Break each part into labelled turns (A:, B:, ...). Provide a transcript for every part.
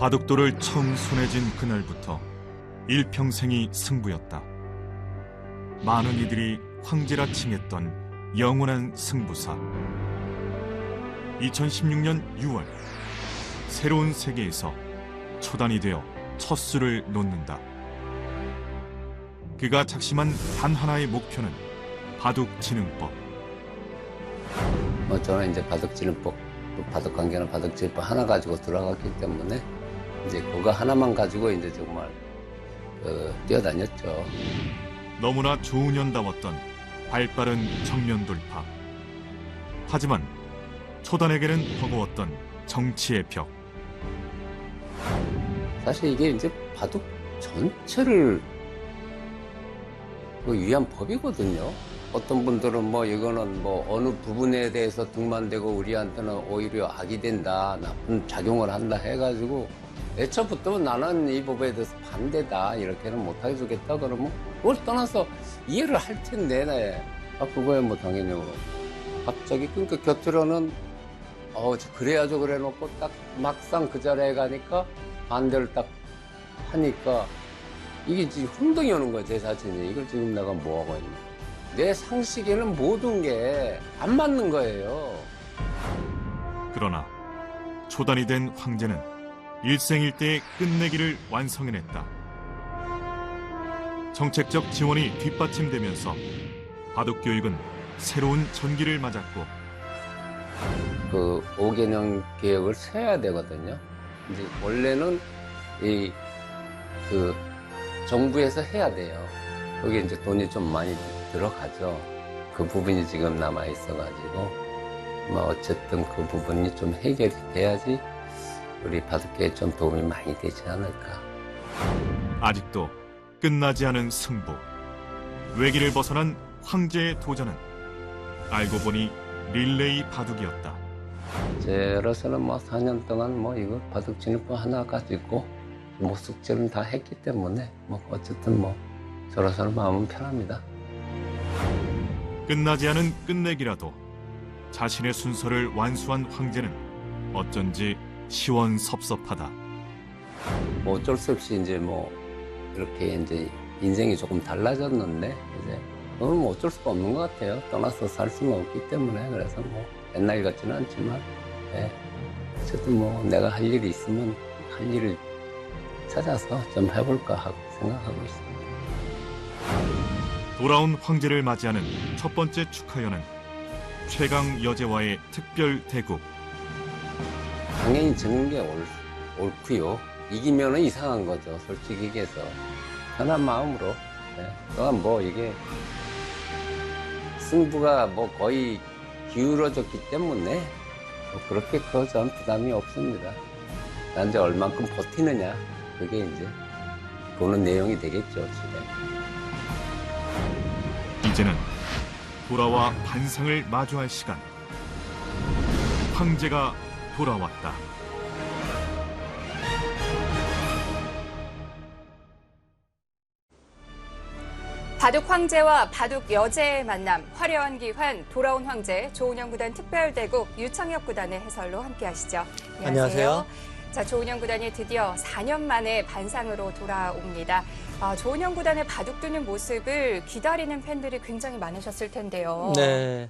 A: 바둑돌을 처음 손에 쥔 그날부터 일평생이 승부였다. 많은 이들이 황제라 칭했던 영원한 승부사. 2016년 6월 새로운 세계에서 초단이 되어 첫 수를 놓는다. 그가 작심한 단 하나의 목표는 바둑지능법.
B: 저는 이제 바둑지능법, 바둑관계는 바둑지능법 하나 가지고 들어갔기 때문에 이제 그거 하나만 가지고 이제 정말 뛰어다녔죠.
A: 너무나 조은현다웠던 발빠른 정면 돌파. 하지만 초단에게는 버거웠던 정치의 벽.
B: 사실 이게 이제 바둑 전체를 위한 법이거든요. 어떤 분들은 뭐 이거는 뭐 어느 부분에 대해서 등만 대고 우리한테는 오히려 악이 된다, 나쁜 작용을 한다 해가지고 애초부터 나는 이 법에 대해서 반대다, 이렇게는 못하게 주겠다 그러면 그걸 떠나서 이해를 할 텐데, 네. 그거에 뭐 당연히 갑자기 그러니까 곁으로는 그래야죠 그래 놓고 딱 막상 그 자리에 가니까 반대를 딱 하니까 이게 지금 혼동이 오는 거야, 제 자신이. 이걸 지금 내가 뭐하고 있나. 내 상식에는 모든 게 안 맞는 거예요.
A: 그러나 초단이 된 황제는 일생일대의 끝내기를 완성해냈다. 정책적 지원이 뒷받침되면서 바둑교육은 새로운 전기를 맞았고,
B: 그 5개년 계획을 세워야 되거든요. 이제 원래는 그 정부에서 해야 돼요. 거기에 이제 돈이 좀 많이 들어가죠. 그 부분이 지금 남아 있어가지고 어쨌든 그 부분이 좀 해결이 돼야지 우리 바둑계에 좀 도움이 많이 되지 않을까.
A: 아직도 끝나지 않은 승부. 외길을 벗어난 황제의 도전은 알고 보니 릴레이 바둑이었다.
B: 저로서는 4년 동안 이거 바둑진흥법 하나 가지고 숙제는 다 했기 때문에 어쨌든 저로서는 마음은 편합니다.
A: 끝나지 않은 끝내기라도 자신의 순서를 완수한 황제는 어쩐지 시원섭섭하다.
B: 어쩔 수 없이 이제 이렇게 이제 인생이 조금 달라졌는데 이제 그건 어쩔 수가 없는 것 같아요. 떠나서 살 수는 없기 때문에. 그래서 옛날 같지는 않지만 어쨌든 내가 할 일이 있으면 할 일을 찾아서 좀 해볼까 하고 생각하고 있습니다.
A: 돌아온 황제를 맞이하는 첫 번째 축하연은 최강 여제와의 특별 대국.
B: 당연히 지는 게 옳고요. 이기면은 이상한 거죠, 솔직히 얘기해서. 편한 마음으로. 또한 이게 승부가 거의 기울어졌기 때문에 그렇게 전 부담이 없습니다. 난 이제 얼만큼 버티느냐, 그게 이제 보는 내용이 되겠죠, 집에.
A: 이제는 돌아와 반상을 마주할 시간. 황제가 돌아왔다.
C: 바둑 황제와 바둑 여제의 만남, 화려한 기환, 돌아온 황제, 조은현 구단 특별대국, 유창혁 구단의 해설로 함께하시죠.
D: 안녕하세요.
C: 자, 조은현 구단이 드디어 4년 만에 반상으로 돌아옵니다. 조은현 구단의 바둑 두는 모습을 기다리는 팬들이 굉장히 많으셨을 텐데요.
D: 네.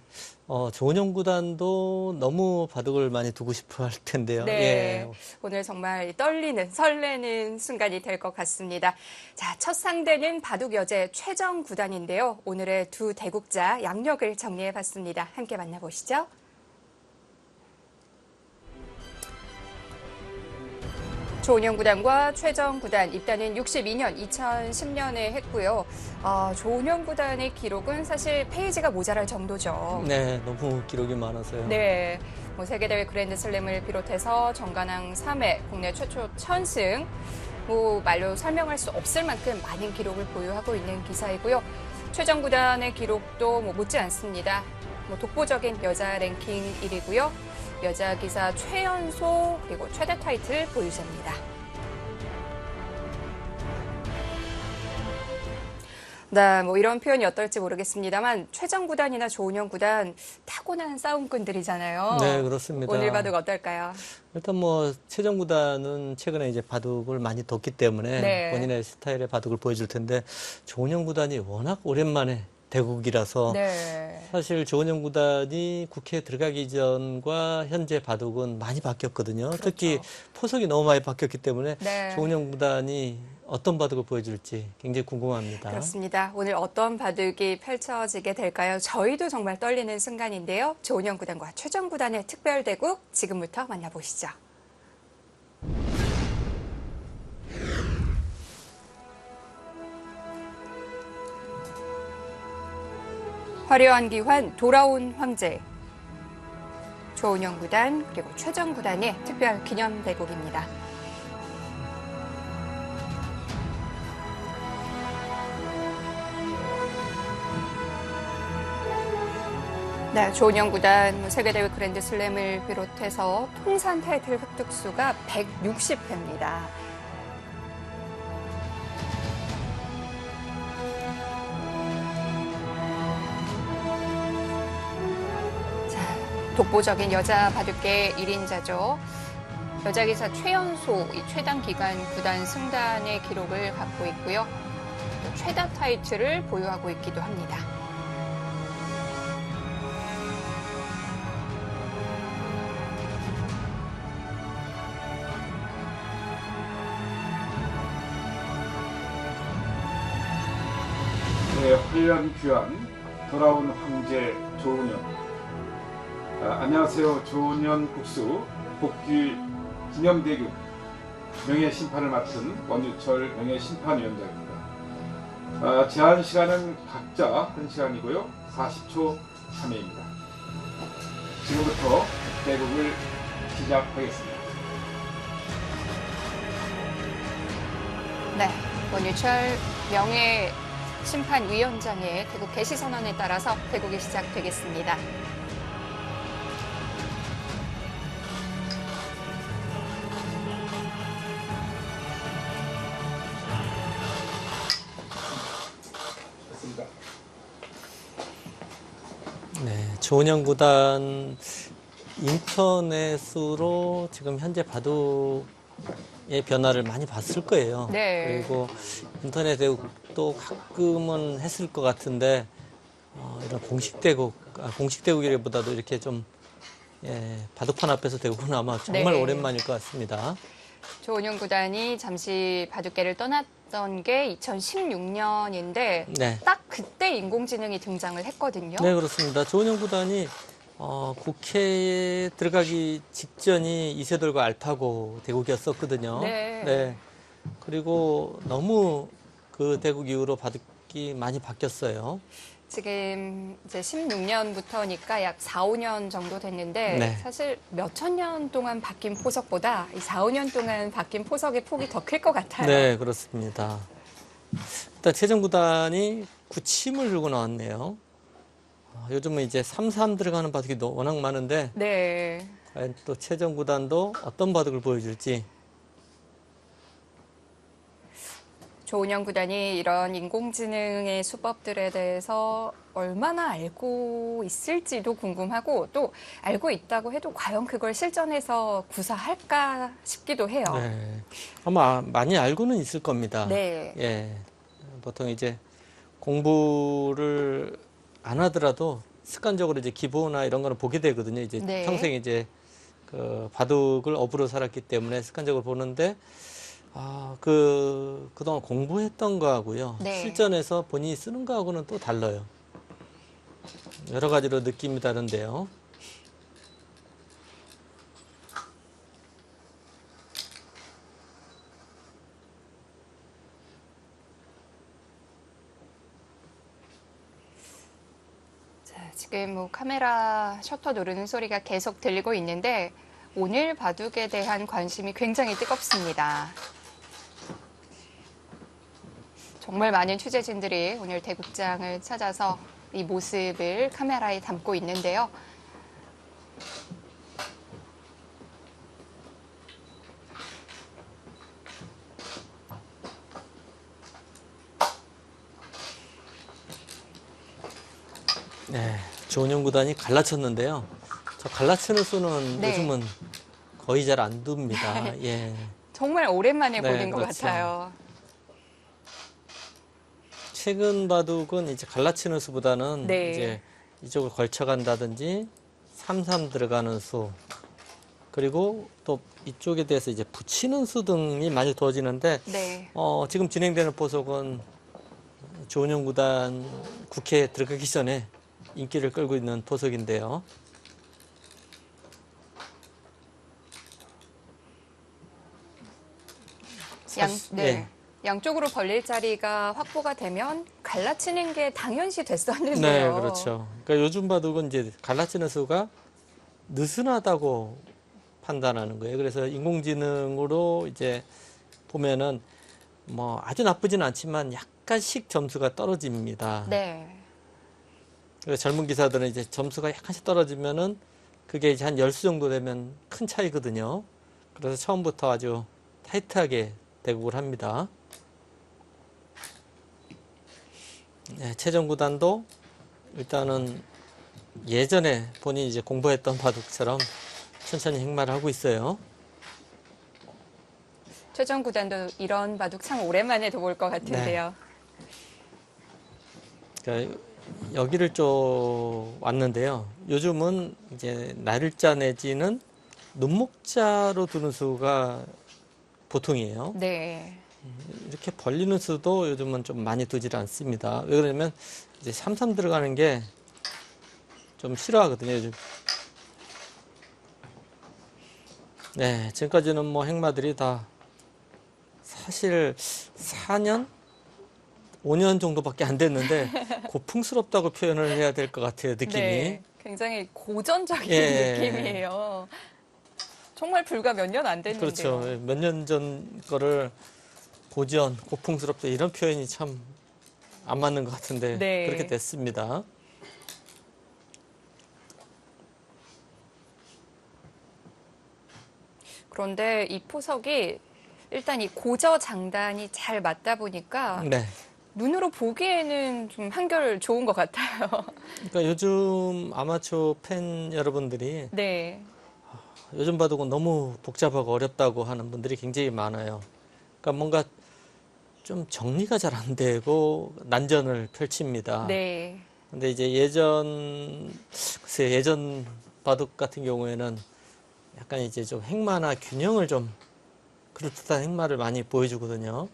D: 조은현 구단도 너무 바둑을 많이 두고 싶어 할 텐데요.
C: 네.
D: 예.
C: 오늘 정말 떨리는, 설레는 순간이 될 것 같습니다. 자, 첫 상대는 바둑 여제 최정 구단인데요. 오늘의 두 대국자 양력을 정리해봤습니다. 함께 만나보시죠. 조은현 구단과 최정 구단 입단은 62년, 2010년에 했고요. 조은현 구단의 기록은 사실 페이지가 모자랄 정도죠.
D: 네, 너무 기록이 많아서요.
C: 네, 세계대회 그랜드슬램을 비롯해서 정관왕 3회, 국내 최초 천승, 말로 설명할 수 없을 만큼 많은 기록을 보유하고 있는 기사이고요. 최정 구단의 기록도 못지 않습니다. 독보적인 여자 랭킹 1위고요. 여자 기사 최연소 그리고 최대 타이틀 보유자입니다. 네, 뭐 이런 표현이 어떨지 모르겠습니다만 최정 구단이나 조은영 구단 타고난 싸움꾼들이잖아요.
D: 네, 그렇습니다.
C: 오늘 바둑 어떨까요?
D: 일단 뭐 최정 구단은 최근에 이제 바둑을 많이 뒀기 때문에
C: 네.
D: 본인의 스타일의 바둑을 보여줄 텐데 조은영 구단이 워낙 오랜만에 대국이라서
C: 네.
D: 사실 조은영 구단이 국회에 들어가기 전과 현재 바둑은 많이 바뀌었거든요. 특히 포석이 너무 많이 바뀌었기 때문에
C: 네.
D: 조은영 구단이 어떤 바둑을 보여줄지 굉장히 궁금합니다.
C: 그렇습니다. 오늘 어떤 바둑이 펼쳐지게 될까요? 저희도 정말 떨리는 순간인데요. 조은영 구단과 최정 구단의 특별 대국 지금부터 만나보시죠. 화려한 기환 돌아온 황제. 조은영 구단 그리고 최정 구단의 특별 기념 대국입니다. 네, 조은영 구단 세계대회 그랜드슬램을 비롯해서 통산 타이틀 획득수가 160회입니다. 독보적인 여자 바둑계 1인자죠. 여자 기사 최연소 이 최단 기간 구단 승단의 기록을 갖고 있고요. 또 최다 타이틀을 보유하고 있기도 합니다.
E: 네, 화려한 귀환 돌아온 황제 조은현. 안녕하세요. 조은현 국수 복귀 기념대국 명예심판을 맡은 원유철 명예심판위원장입니다. 제한 시간은 각자 1시간이고요. 40초 참여입니다. 지금부터 대국을 시작하겠습니다.
C: 네, 원유철 명예심판위원장의 대국 개시 선언에 따라서 대국이 시작되겠습니다.
D: 네, 조은영 구단 인터넷으로 지금 현재 바둑의 변화를 많이 봤을 거예요.
C: 네.
D: 그리고 인터넷 대국도 가끔은 했을 것 같은데 이런 공식 대국이라기보다도 이렇게 좀 바둑판 앞에서 대국은 아마 정말
C: 네.
D: 오랜만일 것 같습니다.
C: 조은영 구단이 잠시 바둑계를 떠났던 게 2016년인데
D: 네.
C: 딱 그때 인공지능이 등장을 했거든요.
D: 네, 그렇습니다. 조은영 구단이 국회에 들어가기 직전이 이세돌과 알파고 대국이었었거든요.
C: 네.
D: 그리고 너무 그 대국 이후로 바둑이 많이 바뀌었어요.
C: 지금 이제 16년부터니까 약 4, 5년 정도 됐는데
D: 네.
C: 사실 몇천 년 동안 바뀐 포석보다 이 4, 5년 동안 바뀐 포석의 폭이 더 클 것 같아요.
D: 네, 그렇습니다. 일단 최정 구단이 구침을 들고 나왔네요. 요즘은 이제 3-3 들어가는 바둑이 워낙 많은데
C: 네.
D: 과연 또 최정 구단도 어떤 바둑을 보여줄지.
C: 조은영 구단이 이런 인공지능의 수법들에 대해서 얼마나 알고 있을지도 궁금하고 또 알고 있다고 해도 과연 그걸 실전에서 구사할까 싶기도 해요.
D: 네, 아마 많이 알고는 있을 겁니다.
C: 네.
D: 예, 보통 이제 공부를 안 하더라도 습관적으로 이제 기보나 이런 거는 보게 되거든요. 이제
C: 네.
D: 평생 이제 그 바둑을 업으로 살았기 때문에 습관적으로 보는데 그동안 공부했던 거하고요.
C: 네.
D: 실전에서 본인이 쓰는 거하고는 또 달라요. 여러 가지로 느낌이 다른데요.
C: 지금 뭐 카메라 셔터 누르는 소리가 계속 들리고 있는데 오늘 바둑에 대한 관심이 굉장히 뜨겁습니다. 정말 많은 취재진들이 오늘 대국장을 찾아서 이 모습을 카메라에 담고 있는데요.
D: 네, 조은영 구단이 갈라쳤는데요. 저 갈라치는 수는
C: 네.
D: 요즘은 거의 잘 안 둡니다. 예.
C: 정말 오랜만에
D: 네,
C: 보는 것
D: 그렇죠.
C: 같아요.
D: 최근 바둑은 이제 갈라치는 수보다는
C: 네.
D: 이제 이쪽을 걸쳐간다든지 3-3 들어가는 수, 그리고 또 이쪽에 대해서 이제 붙이는 수 등이 많이 두어지는데
C: 네.
D: 지금 진행되는 포석은 조은영 구단 국회에 들어가기 전에 인기를 끌고 있는 포석인데요. 예.
C: 양쪽으로 벌릴 자리가 확보가 되면 갈라치는 게 당연시 됐었는데요.
D: 네, 그렇죠. 그러니까 요즘 바둑은 이제 갈라치는 수가 느슨하다고 판단하는 거예요. 그래서 인공지능으로 이제 보면은 뭐 아주 나쁘진 않지만 약간씩 점수가 떨어집니다.
C: 네.
D: 그래서 젊은 기사들은 이제 점수가 약간씩 떨어지면은 그게 이제 한 10수 정도 되면 큰 차이거든요. 그래서 처음부터 아주 타이트하게 대국을 합니다. 네, 최정 구단도 일단은 예전에 본인이 이제 공부했던 바둑처럼 천천히 행마를 하고 있어요.
C: 최정 구단도 이런 바둑 참 오랜만에 볼 것 같은데요.
D: 그러니까 여기를 좀 왔는데요. 요즘은 이제 날일자 내지는 눈목자로 두는 수가 보통이에요.
C: 네.
D: 이렇게 벌리는 수도 요즘은 좀 많이 두질 않습니다. 왜 그러냐면 이제 3-3 들어가는 게 좀 싫어하거든요, 요즘. 네, 지금까지는 뭐 행마들이 다 사실 4년? 5년 정도밖에 안 됐는데 고풍스럽다고 표현을 해야 될 것 같아요, 느낌이.
C: 네. 굉장히 고전적인
D: 예.
C: 느낌이에요. 정말 불과 몇 년 안 됐는데요.
D: 그렇죠. 몇 년 전 거를 고전, 고풍스럽다 이런 표현이 참 안 맞는 것 같은데
C: 네.
D: 그렇게 됐습니다.
C: 그런데 이 포석이 일단 이 고저 장단이 잘 맞다 보니까
D: 네.
C: 눈으로 보기에는 좀 한결 좋은 것 같아요.
D: 그러니까 요즘 아마추어 팬 여러분들이
C: 네.
D: 요즘 바둑은 너무 복잡하고 어렵다고 하는 분들이 굉장히 많아요. 그러니까 뭔가 좀 정리가 잘 안 되고 난전을 펼칩니다.
C: 네.
D: 근데 이제 글쎄 예전 바둑 같은 경우에는 약간 이제 좀 행마나 균형을 좀 그럴듯한 행마를 많이 보여주거든요.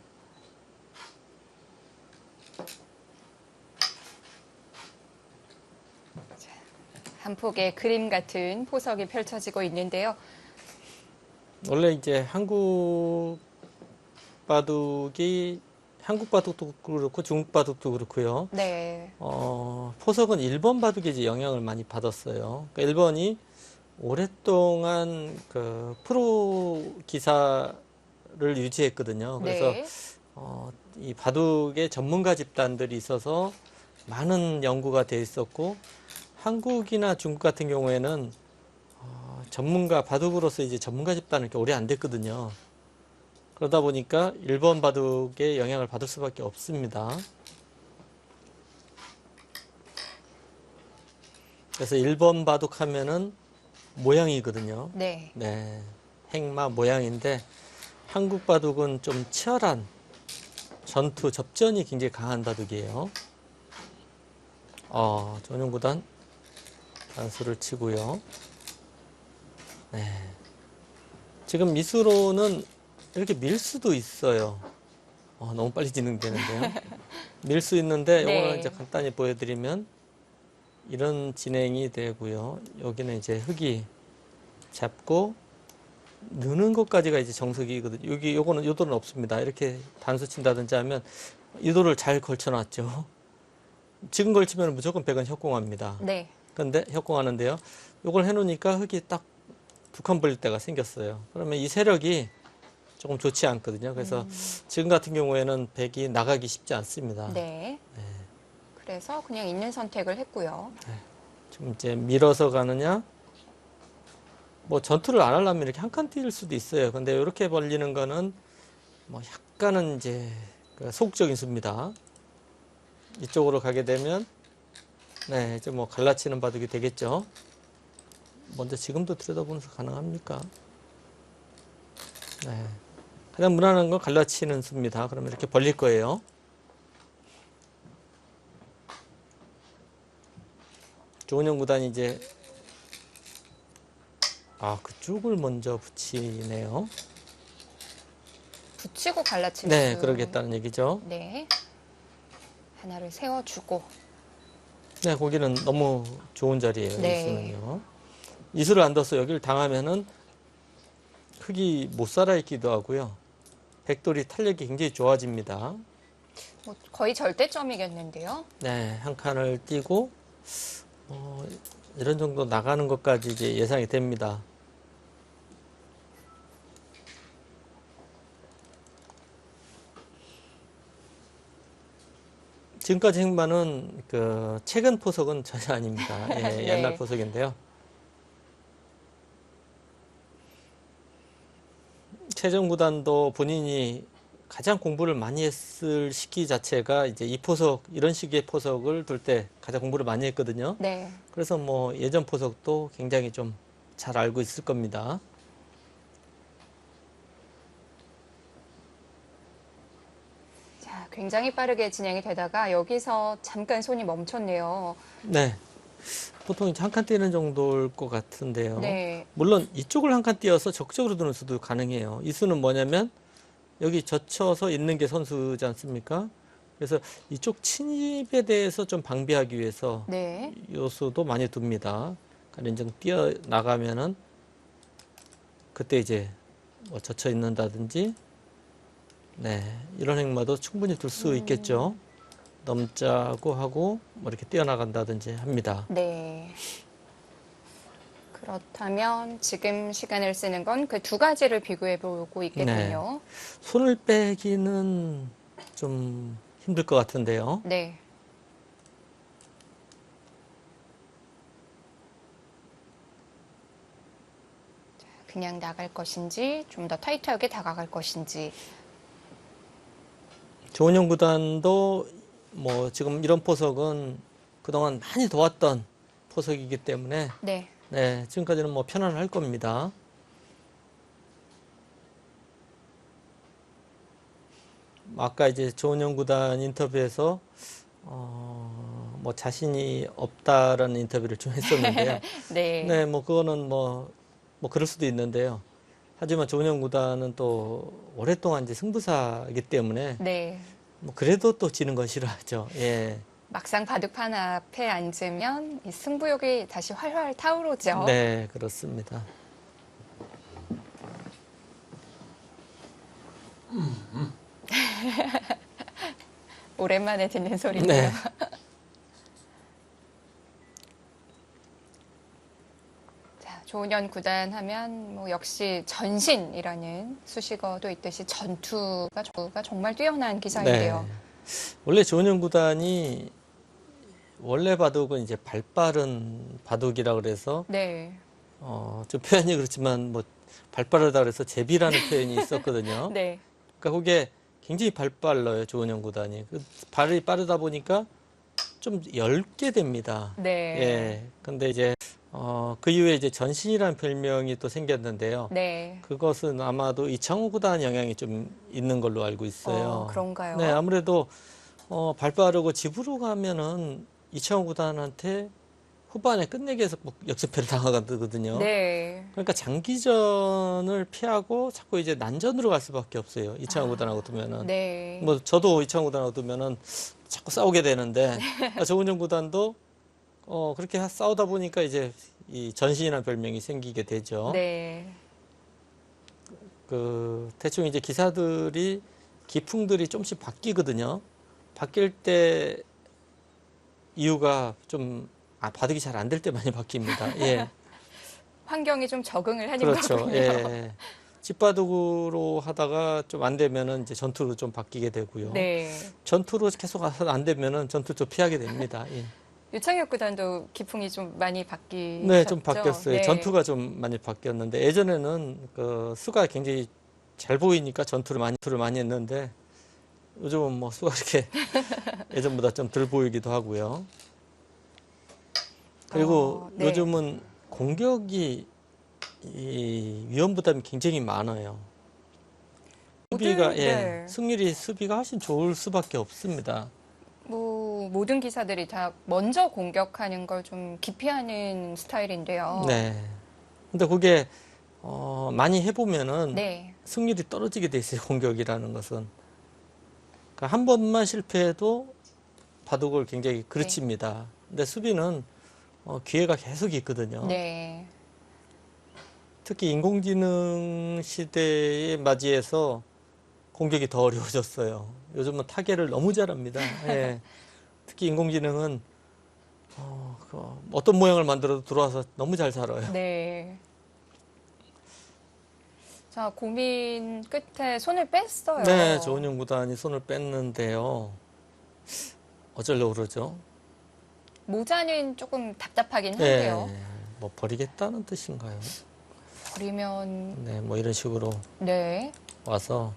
C: 한 폭의 그림 같은 포석이 펼쳐지고 있는데요.
D: 원래 이제 한국 바둑도 그렇고 중국 바둑도 그렇고요.
C: 네.
D: 포석은 일본 바둑에 이제 영향을 많이 받았어요. 그러니까 일본이 오랫동안 그 프로 기사를 유지했거든요. 그래서
C: 네.
D: 이 바둑의 전문가 집단들이 있어서 많은 연구가 돼 있었고 한국이나 중국 같은 경우에는 바둑으로서 이제 전문가 집단은 이렇게 오래 안 됐거든요. 그러다 보니까 일본 바둑에 영향을 받을 수밖에 없습니다. 그래서 일본 바둑 하면은 모양이거든요.
C: 네.
D: 네. 행마 모양인데 한국 바둑은 좀 치열한 전투, 접전이 굉장히 강한 바둑이에요. 전용구단 단수를 치고요. 네. 지금 미수로는 이렇게 밀 수도 있어요. 너무 빨리 진행되는데요. 밀 수 있는데
C: 네.
D: 이거는 이제 간단히 보여드리면 이런 진행이 되고요. 여기는 이제 흙이 잡고 느는 것까지가 이제 정석이거든요. 요도는 없습니다. 이렇게 단수 친다든지 하면 유도를 잘 걸쳐놨죠. 지금 걸치면 무조건 백은 협공합니다.
C: 네.
D: 근데 협공하는데요. 요걸 해놓으니까 흙이 딱 두 칸 벌릴 때가 생겼어요. 그러면 이 세력이 조금 좋지 않거든요. 그래서 지금 같은 경우에는 백이 나가기 쉽지 않습니다.
C: 네. 그래서 그냥 있는 선택을 했고요.
D: 지금 이제 밀어서 가느냐, 뭐 전투를 안 하려면 이렇게 한 칸 뛸 수도 있어요. 근데 이렇게 벌리는 거는 뭐 약간은 이제 그 소극적인 수입니다. 이쪽으로 가게 되면 네, 이제 뭐 갈라치는 바둑이 되겠죠. 먼저 지금도 들여다보면서 가능합니까? 네. 가장 무난한 건 갈라치는 수입니다. 그러면 이렇게 벌릴 거예요. 조은영 구단이 이제 그쪽을 먼저 붙이네요.
C: 붙이고 갈라치는
D: 네,
C: 수.
D: 그러겠다는 얘기죠.
C: 네. 하나를 세워주고.
D: 네, 거기는 너무 좋은 자리예요.
C: 네.
D: 이수는요. 이수를 안 둬서 여기를 당하면은 흙이 못 살아 있기도 하고요. 백돌이 탄력이 굉장히 좋아집니다.
C: 뭐 거의 절대점이겠는데요.
D: 네, 한 칸을 띄고 이런 정도 나가는 것까지 이제 예상이 됩니다. 지금까지 행반은 최근 포석은 전혀 아닙니다. 예,
C: 네.
D: 옛날 포석인데요. 최정 구단도 본인이 가장 공부를 많이 했을 시기 자체가 이제 이 포석, 이런 식의 포석을 둘 때 가장 공부를 많이 했거든요.
C: 네.
D: 그래서 뭐 예전 포석도 굉장히 좀 잘 알고 있을 겁니다.
C: 자, 굉장히 빠르게 진행이 되다가 여기서 잠깐 손이 멈췄네요.
D: 네. 보통 이제 한 칸 띄는 정도일 것 같은데요.
C: 네.
D: 물론 이쪽을 한 칸 띄어서 적극적으로 두는 수도 가능해요. 이 수는 뭐냐면 여기 젖혀서 있는 게 선수지 않습니까? 그래서 이쪽 침입에 대해서 좀 방비하기 위해서
C: 네.
D: 이 수도 많이 둡니다. 가린정 뛰어 나가면은 그때 이제 뭐 젖혀 있는다든지 네, 이런 행마도 충분히 둘 수 있겠죠. 넘자고 하고 뭐 이렇게 뛰어나간다든지 합니다.
C: 네. 그렇다면 지금 시간을 쓰는 건 그 두 가지를 비교해 보고 있겠군요.
D: 손을 빼기는 좀 힘들 것 같은데요.
C: 네. 자, 그냥 나갈 것인지 좀 더 타이트하게 다가갈 것인지.
D: 조은영 구단도 뭐 지금 이런 포석은 그동안 많이 도왔던 포석이기 때문에
C: 네.
D: 네, 지금까지는 뭐 편안할 겁니다. 아까 이제 조은영 구단 인터뷰에서 뭐 자신이 없다라는 인터뷰를 좀 했었는데요.
C: 네.
D: 네, 뭐 그거는 뭐 그럴 수도 있는데요. 하지만 조은영 구단은 또 오랫동안 이제 승부사이기 때문에
C: 네.
D: 뭐 그래도 또 지는 건 싫어하죠. 예.
C: 막상 바둑판 앞에 앉으면 이 승부욕이 다시 활활 타오르죠.
D: 네, 그렇습니다.
C: 오랜만에 듣는 소리네요.
D: 네.
C: 자, 조은현 구단 하면 뭐 역시 전신이라는 수식어도 있듯이 전투가 정말 뛰어난 기사인데요.
D: 네. 원래 조은영 구단이 원래 바둑은 이제 발빠른 바둑이라 그래서
C: 네.
D: 좀 표현이 그렇지만 뭐 발빠르다 그래서 제비라는 표현이 있었거든요.
C: 네.
D: 그러니까 그게 굉장히 발빨라요, 조은영 구단이. 발이 빠르다 보니까 좀 엷게 됩니다.
C: 네.
D: 예. 근데 이제 그 이후에 이제 전신이라는 별명이 또 생겼는데요.
C: 네.
D: 그것은 아마도 이창호 구단 영향이 좀 있는 걸로 알고 있어요.
C: 그런가요?
D: 네, 아무래도 발 빠르고 집으로 가면은 이창호 구단한테 후반에 끝내기 위해서 역습패를 당하거든요.
C: 네.
D: 그러니까 장기전을 피하고 자꾸 이제 난전으로 갈 수밖에 없어요. 이창호 구단하고 두면은.
C: 네.
D: 뭐 저도 이창호 구단하고 두면은 자꾸 싸우게 되는데 조은정 구단도 그렇게 싸우다 보니까 이제 이 전신이라는 별명이 생기게 되죠.
C: 네.
D: 대충 이제 기사들이 기풍들이 조금씩 바뀌거든요. 바뀔 때 이유가 좀 바둑이 잘 안 될 때 많이 바뀝니다. 예.
C: 환경이 좀 적응을 하는
D: 그렇죠.
C: 거군요.
D: 예. 집바둑으로 하다가 좀 안 되면은 이제 전투로 좀 바뀌게 되고요.
C: 네.
D: 전투로 계속 안 되면은 전투 좀 피하게 됩니다. 예.
C: 유창혁 구단도 기풍이 좀 많이 바뀌셨죠?
D: 네, 좀 바뀌었어요.
C: 네.
D: 전투가 좀 많이 바뀌었는데 예전에는 수가 굉장히 잘 보이니까 전투를 많이 했는데 요즘은 뭐 수가 그렇게 예전보다 좀 덜 보이기도 하고요. 그리고
C: 네.
D: 요즘은 공격이 이 위험 부담이 굉장히 많아요. 수비가
C: 네.
D: 승률이 수비가 훨씬 좋을 수밖에 없습니다.
C: 뭐 모든 기사들이 다 먼저 공격하는 걸 좀 기피하는 스타일인데요.
D: 네. 근데 그게 많이 해보면은
C: 네.
D: 승률이 떨어지게 돼 있어요. 공격이라는 것은. 그러니까 한 번만 실패해도 바둑을 굉장히 그르칩니다. 근데 수비는 기회가 계속 있거든요.
C: 네.
D: 특히 인공지능 시대에 맞이해서 공격이 더 어려워졌어요. 요즘은 타겟을 너무 잘합니다. 예. 특히 인공지능은 어떤 모양을 만들어도 들어와서 너무 잘 살아요.
C: 네. 자, 고민 끝에 손을 뺐어요.
D: 네, 조은영 구단이 손을 뺐는데요. 어쩌려고 그러죠?
C: 모자는 조금 답답하긴
D: 네,
C: 한데요.
D: 뭐 버리겠다는 뜻인가요?
C: 버리면
D: 네, 뭐 이런 식으로
C: 네.
D: 와서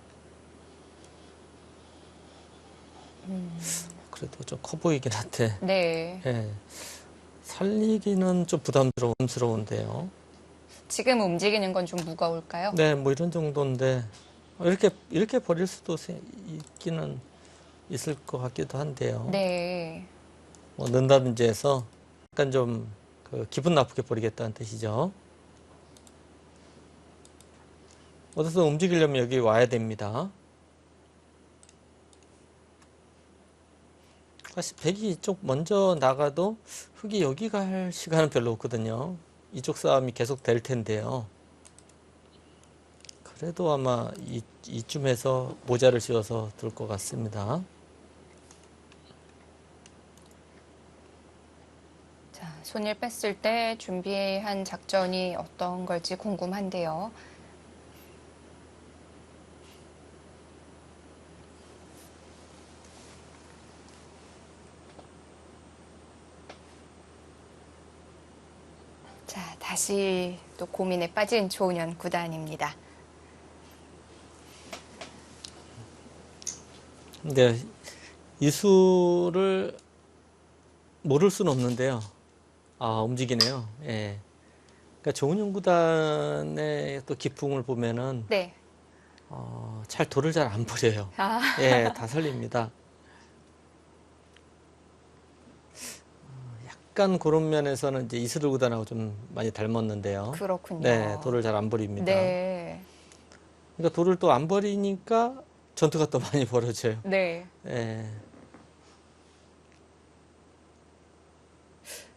D: 그래도 좀 커 보이긴 한데
C: 네.
D: 예, 살리기는 좀 부담스러운데요.
C: 지금 움직이는 건 좀 무거울까요?
D: 네, 뭐 이런 정도인데 이렇게 버릴 수도 있기는 있을 것 같기도 한데요.
C: 네.
D: 뭐 넣는다든지 해서 약간 좀 기분 나쁘게 버리겠다는 뜻이죠. 어디서 움직이려면 여기 와야 됩니다. 사실 백이 이쪽 먼저 나가도 흑이 여기 갈 시간은 별로 없거든요. 이쪽 싸움이 계속 될 텐데요. 그래도 아마 이쯤에서 모자를 씌워서 둘 것 같습니다.
C: 자, 손을 뺐을 때 준비한 작전이 어떤 걸지 궁금한데요. 자, 다시 또 고민에 빠진 조은현 구단입니다.
D: 근데 이 수를 모를 수는 없는데요. 아, 움직이네요. 예. 그러니까 조은영 구단의 또 기풍을 보면은
C: 네.
D: 돌을 잘 안 버려요.
C: 아,
D: 예, 다 살립니다. 약간 그런 면에서는 이제 이슬을 구단하고 좀 많이 닮았는데요.
C: 그렇군요.
D: 네, 돌을 잘 안 버립니다.
C: 네.
D: 그러니까 돌을 또 안 버리니까 전투가 또 많이 벌어져요.
C: 네.
D: 예.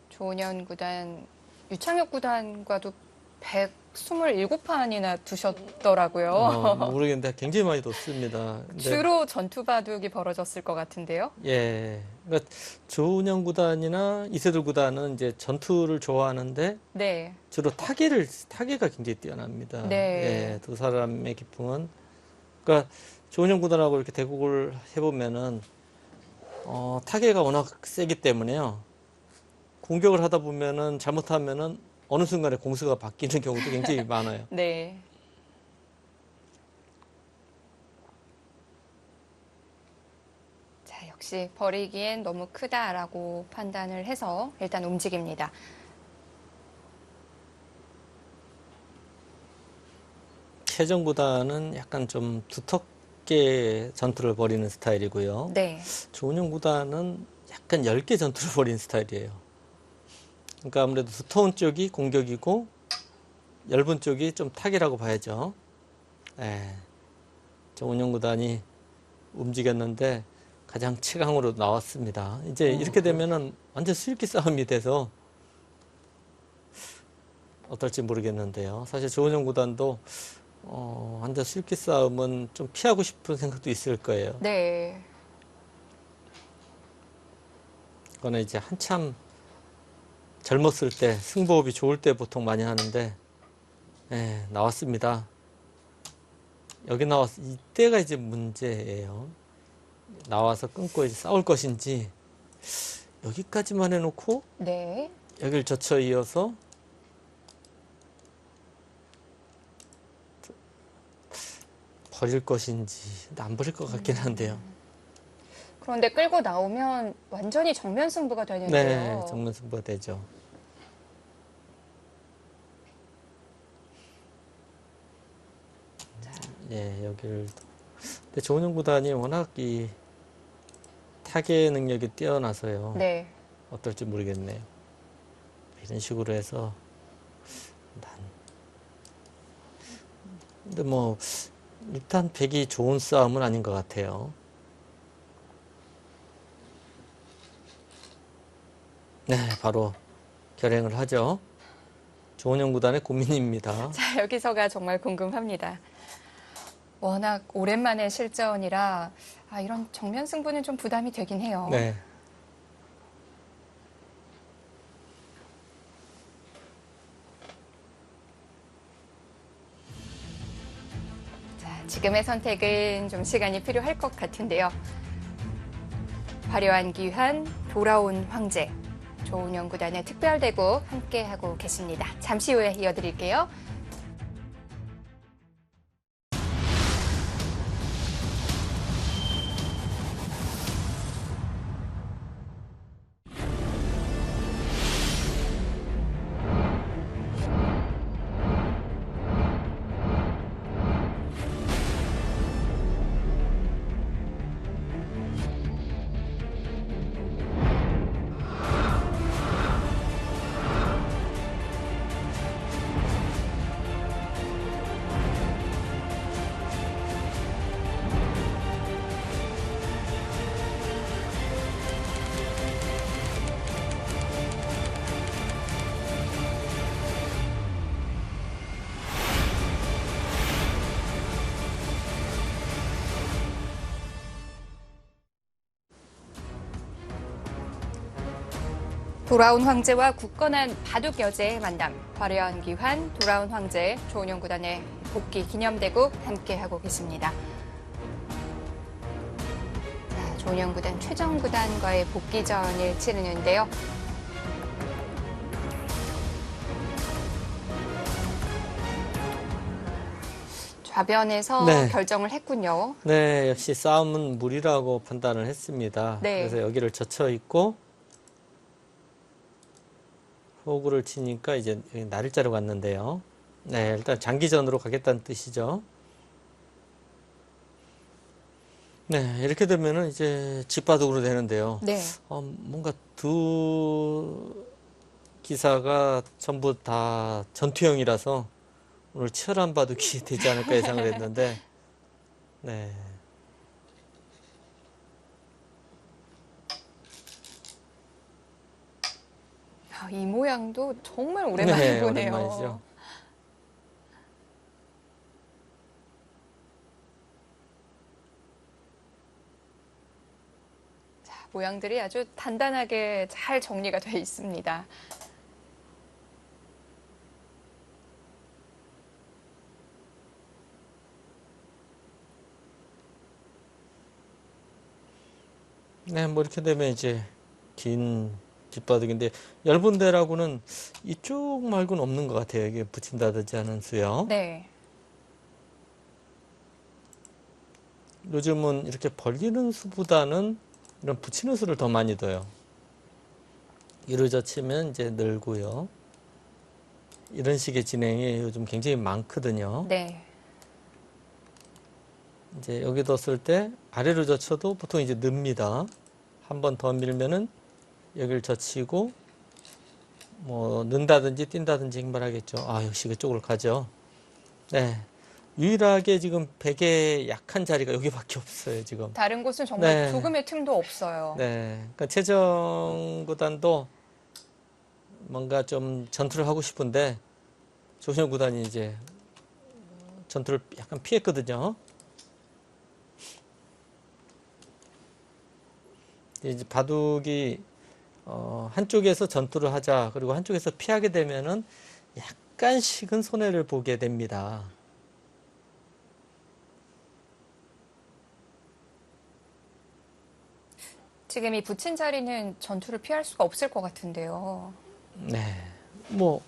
C: 조은현 구단, 유창혁 구단과도 127판이나 두셨더라고요.
D: 모르겠는데 굉장히 많이 뒀습니다. 근데
C: 주로 전투 바둑이 벌어졌을 것 같은데요.
D: 예. 그러니까 조은영 구단이나 이세돌 구단은 이제 전투를 좋아하는데
C: 네.
D: 주로 타계가 굉장히 뛰어납니다.
C: 네.
D: 예, 두 사람의 기풍은. 그러니까 조은영 구단하고 이렇게 대국을 해보면은 타계가 워낙 세기 때문에요. 공격을 하다 보면은 잘못하면은 어느 순간에 공수가 바뀌는 경우도 굉장히 많아요.
C: 네. 자, 역시 버리기엔 너무 크다라고 판단을 해서 일단 움직입니다.
D: 최정보다는 약간 좀 두텁게 전투를 벌이는 스타일이고요.
C: 네.
D: 조은영 구단은 약간 얇게 전투를 벌이는 스타일이에요. 그러니까 아무래도 두터운 쪽이 공격이고 얇은 쪽이 좀 타기라고 봐야죠. 예. 조은영 구단이 움직였는데 가장 최강으로 나왔습니다. 이제 이렇게 되면은 완전 수익기 싸움이 돼서 어떨지 모르겠는데요. 사실 조은영 구단도 완전 수익기 싸움은 좀 피하고 싶은 생각도 있을 거예요.
C: 네.
D: 그거는 이제 한참 젊었을 때, 승부업이 좋을 때 보통 많이 하는데, 예, 나왔습니다. 여기 이때가 이제 문제예요. 나와서 끊고 이제 싸울 것인지, 여기까지만 해놓고,
C: 네.
D: 여길 젖혀 이어서, 버릴 것인지, 안 버릴 것 같긴 한데요.
C: 그런데 끌고 나오면 완전히 정면 승부가
D: 네,
C: 되는데요.
D: 정면 승부가 되죠. 예, 여기를. 근데 조은영 구단이 워낙 이 타겟 능력이 뛰어나서요.
C: 네.
D: 어떨지 모르겠네요. 이런 식으로 해서 근데 뭐 일단 백이 좋은 싸움은 아닌 것 같아요. 네, 바로 결행을 하죠. 조은영 구단의 고민입니다.
C: 자, 여기서가 정말 궁금합니다. 워낙 오랜만에 실전이라 이런 정면 승부는 좀 부담이 되긴 해요.
D: 네.
C: 자, 지금의 선택은 좀 시간이 필요할 것 같은데요. 화려한 귀환, 돌아온 황제. 조은영 구단의 특별대국 함께하고 계십니다. 잠시 후에 이어드릴게요. 돌아온 황제와 굳건한 바둑 여제의 만남. 화려한 귀환, 돌아온 황제, 조은영 구단의 복귀 기념대국 함께하고 계십니다. 자, 조은영 구단 최정 구단과의 복귀전을 치르는데요. 좌변에서
D: 네.
C: 결정을 했군요.
D: 네, 역시 싸움은 무리라고 판단을 했습니다.
C: 네.
D: 그래서 여기를 젖혀 있고 호구를 치니까 이제 여기 나를 자러 갔는데요. 네, 일단 장기전으로 가겠다는 뜻이죠. 네, 이렇게 되면은 이제 집바둑으로 되는데요.
C: 네.
D: 뭔가 두 기사가 전부 다 전투형이라서 오늘 치열한 바둑이 되지 않을까 예상을 했는데, 네.
C: 이 모양도 정말 오랜만에
D: 네,
C: 보네요.
D: 오랜만이죠.
C: 자, 모양들이 아주 단단하게 잘 정리가 돼 있습니다.
D: 네, 뭐 이렇게 되면 이제 긴 뒷바둑인데 얇은 데라고는 이쪽 말고는 없는 것 같아요. 이게 붙인다든지 하는 수요.
C: 네.
D: 요즘은 이렇게 벌리는 수보다는 이런 붙이는 수를 더 많이 둬요. 이루어져치면 이제 늘고요. 이런 식의 진행이 요즘 굉장히 많거든요.
C: 네.
D: 이제 여기 뒀을 때 아래로 젖혀도 보통 이제 늡니다. 한 번 더 밀면은 여기를 젖히고 뭐 는다든지 뛴다든지 행발하겠죠. 역시 그쪽으로 가죠. 네. 유일하게 지금 백의 약한 자리가 여기밖에 없어요, 지금.
C: 다른 곳은 정말
D: 네.
C: 조금의 틈도 없어요.
D: 네. 그러니까 최정 구단도 뭔가 좀 전투를 하고 싶은데 조은영 구단이 이제 전투를 약간 피했거든요. 이제 바둑이 한쪽에서 전투를 하자, 그리고 한쪽에서 피하게 되면은 약간씩은 손해를 보게 됩니다.
C: 지금 이 붙인 자리는 전투를 피할 수가 없을 것 같은데요.
D: 네. 뭐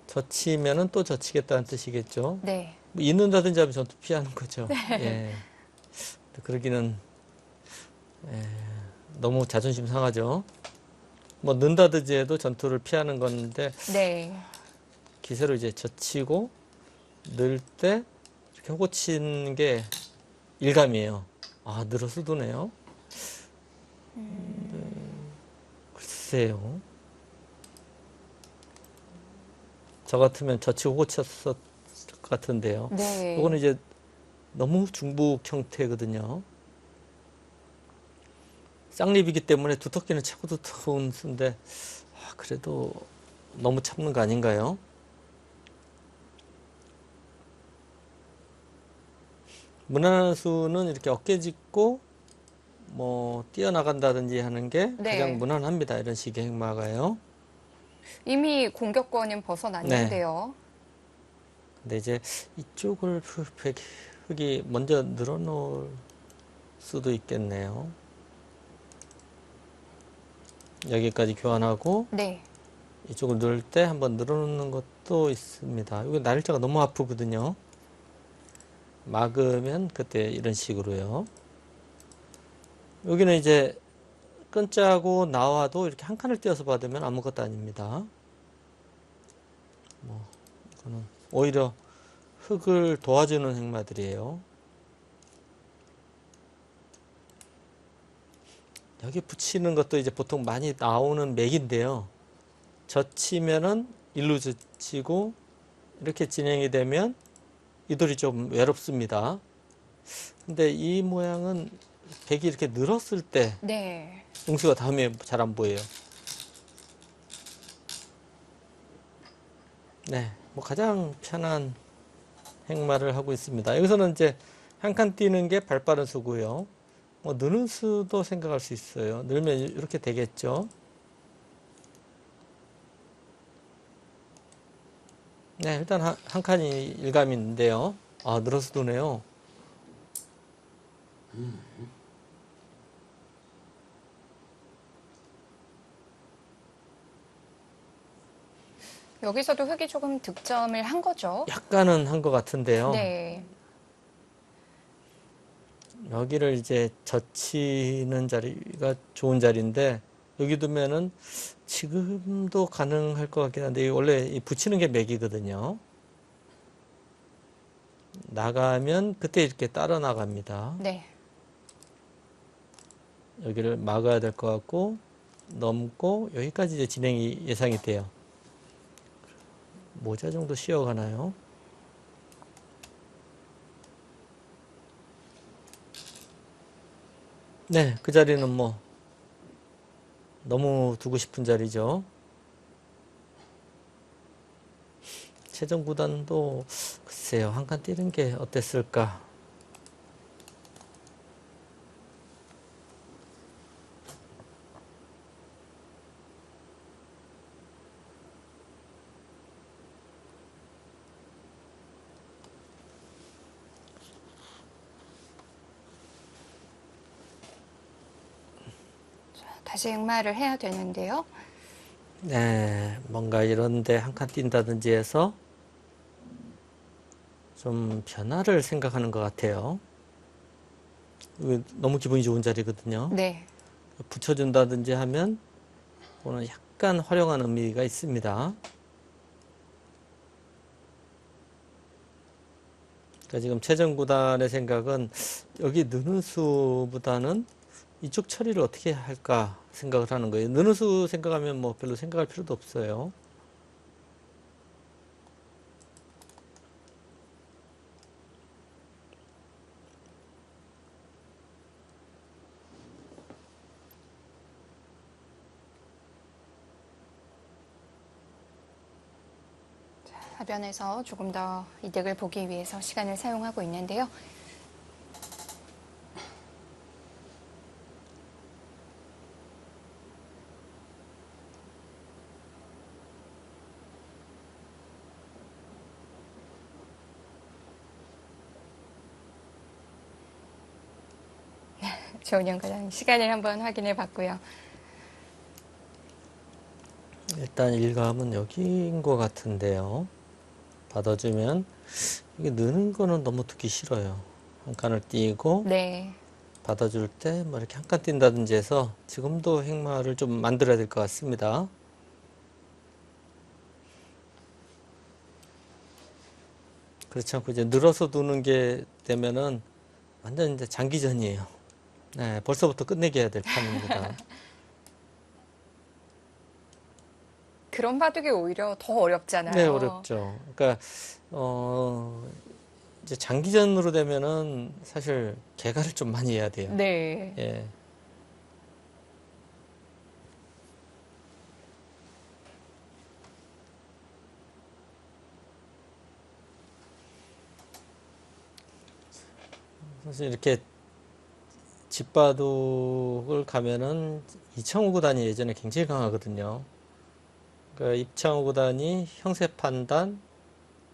D: 젖히면은 또 젖히겠다는 뜻이겠죠.
C: 네.
D: 뭐 있는다든지 하면 전투 피하는 거죠. 예. 그러기는 너무 자존심 상하죠. 뭐 는다든지 해도 전투를 피하는 건데
C: 네.
D: 기세로 이제 젖히고 넣을 때 이렇게 호고 치는 게 일감이에요. 아, 늘어서 도네요. 글쎄요. 저 같으면 젖히고 호고 쳤을 것 같은데요.
C: 네.
D: 이거는 이제 너무 중북 형태거든요. 쌍립이기 때문에 두텁기는 최고 두터운 수인데 그래도 너무 참는 거 아닌가요? 무난한 수는 이렇게 어깨 짚고 뭐 뛰어나간다든지 하는 게
C: 네.
D: 가장 무난합니다. 이런 식의 행마가요.
C: 이미 공격권은 벗어났는데요.
D: 근데 이제 이쪽을 흙이 먼저 늘어놓을 수도 있겠네요. 여기까지 교환하고
C: 네.
D: 이쪽을 넣을 때 한번 늘어놓는 것도 있습니다. 이거 날짜가 너무 아프거든요. 막으면 그때 이런 식으로요. 여기는 이제 끈짜고 나와도 이렇게 한 칸을 띄어서 받으면 아무것도 아닙니다. 뭐 이거는 오히려 흙을 도와주는 행마들이에요. 여기 붙이는 것도 이제 보통 많이 나오는 맥인데요. 젖히면은 일로 젖히고 이렇게 진행이 되면 이 돌이 좀 외롭습니다. 근데 이 모양은 백이 이렇게 늘었을 때
C: 네.
D: 응수가 다음에 잘 안 보여요. 네, 뭐 가장 편한 행마를 하고 있습니다. 여기서는 이제 한 칸 띄는 게 발빠른 수고요. 뭐 느는 수도 생각할 수 있어요. 늘면 이렇게 되겠죠. 네, 일단 한 칸이 일감이 있는데요. 아, 늘어서 도네요.
C: 여기서도 흙이 조금 득점을 한 거죠.
D: 약간은 한 것 같은데요.
C: 네.
D: 여기를 이제 젖히는 자리가 좋은 자리인데 여기 두면은 지금도 가능할 것 같긴 한데 원래 이 붙이는 게 맥이거든요. 나가면 그때 이렇게 따라 나갑니다.
C: 네.
D: 여기를 막아야 될 것 같고 넘고 여기까지 이제 진행이 예상이 돼요. 모자 정도 씌어가나요? 네, 그 자리는 뭐 너무 두고 싶은 자리죠. 최종 구단도 글쎄요, 한 칸 뛰는 게 어땠을까?
C: 다시 행마를 해야 되는데요.
D: 네, 뭔가 이런데 한 칸 뛴다든지 해서 좀 변화를 생각하는 것 같아요. 이거 너무 기분이 좋은 자리거든요.
C: 네.
D: 붙여준다든지 하면 오늘 약간 활용한 의미가 있습니다. 그러니까 지금 최정구단의 생각은 여기 느는 수보다는 이쪽 처리를 어떻게 할까 생각을 하는 거예요. 느는 수 생각하면 뭐 별로 생각할 필요도 없어요.
C: 하변에서 조금 더 이득을 보기 위해서 시간을 사용하고 있는데요. 조은영 과장 시간을 한번 확인해 봤고요.
D: 일단 일감은 여기인 것 같은데요. 받아주면 이게 느는 거는 너무 듣기 싫어요. 한 칸을 띄고
C: 네.
D: 받아줄 때 뭐 이렇게 한 칸 띈다든지 해서 지금도 행마를 좀 만들어야 될 것 같습니다. 그렇지 않고 이제 늘어서 두는 게 되면은 완전 이제 장기전이에요. 네, 벌써부터 끝내게 해야 될 판입니다.
C: 그런 바둑이 오히려 더 어렵잖아요.
D: 네, 어렵죠. 그러니까 이제 장기전으로 되면은 사실 개가를 좀 많이 해야 돼요.
C: 네.
D: 예. 사실 이렇게 집바둑을 가면은 이창호 구단이 예전에 굉장히 강하거든요. 그러니까 이창호 구단이 형세 판단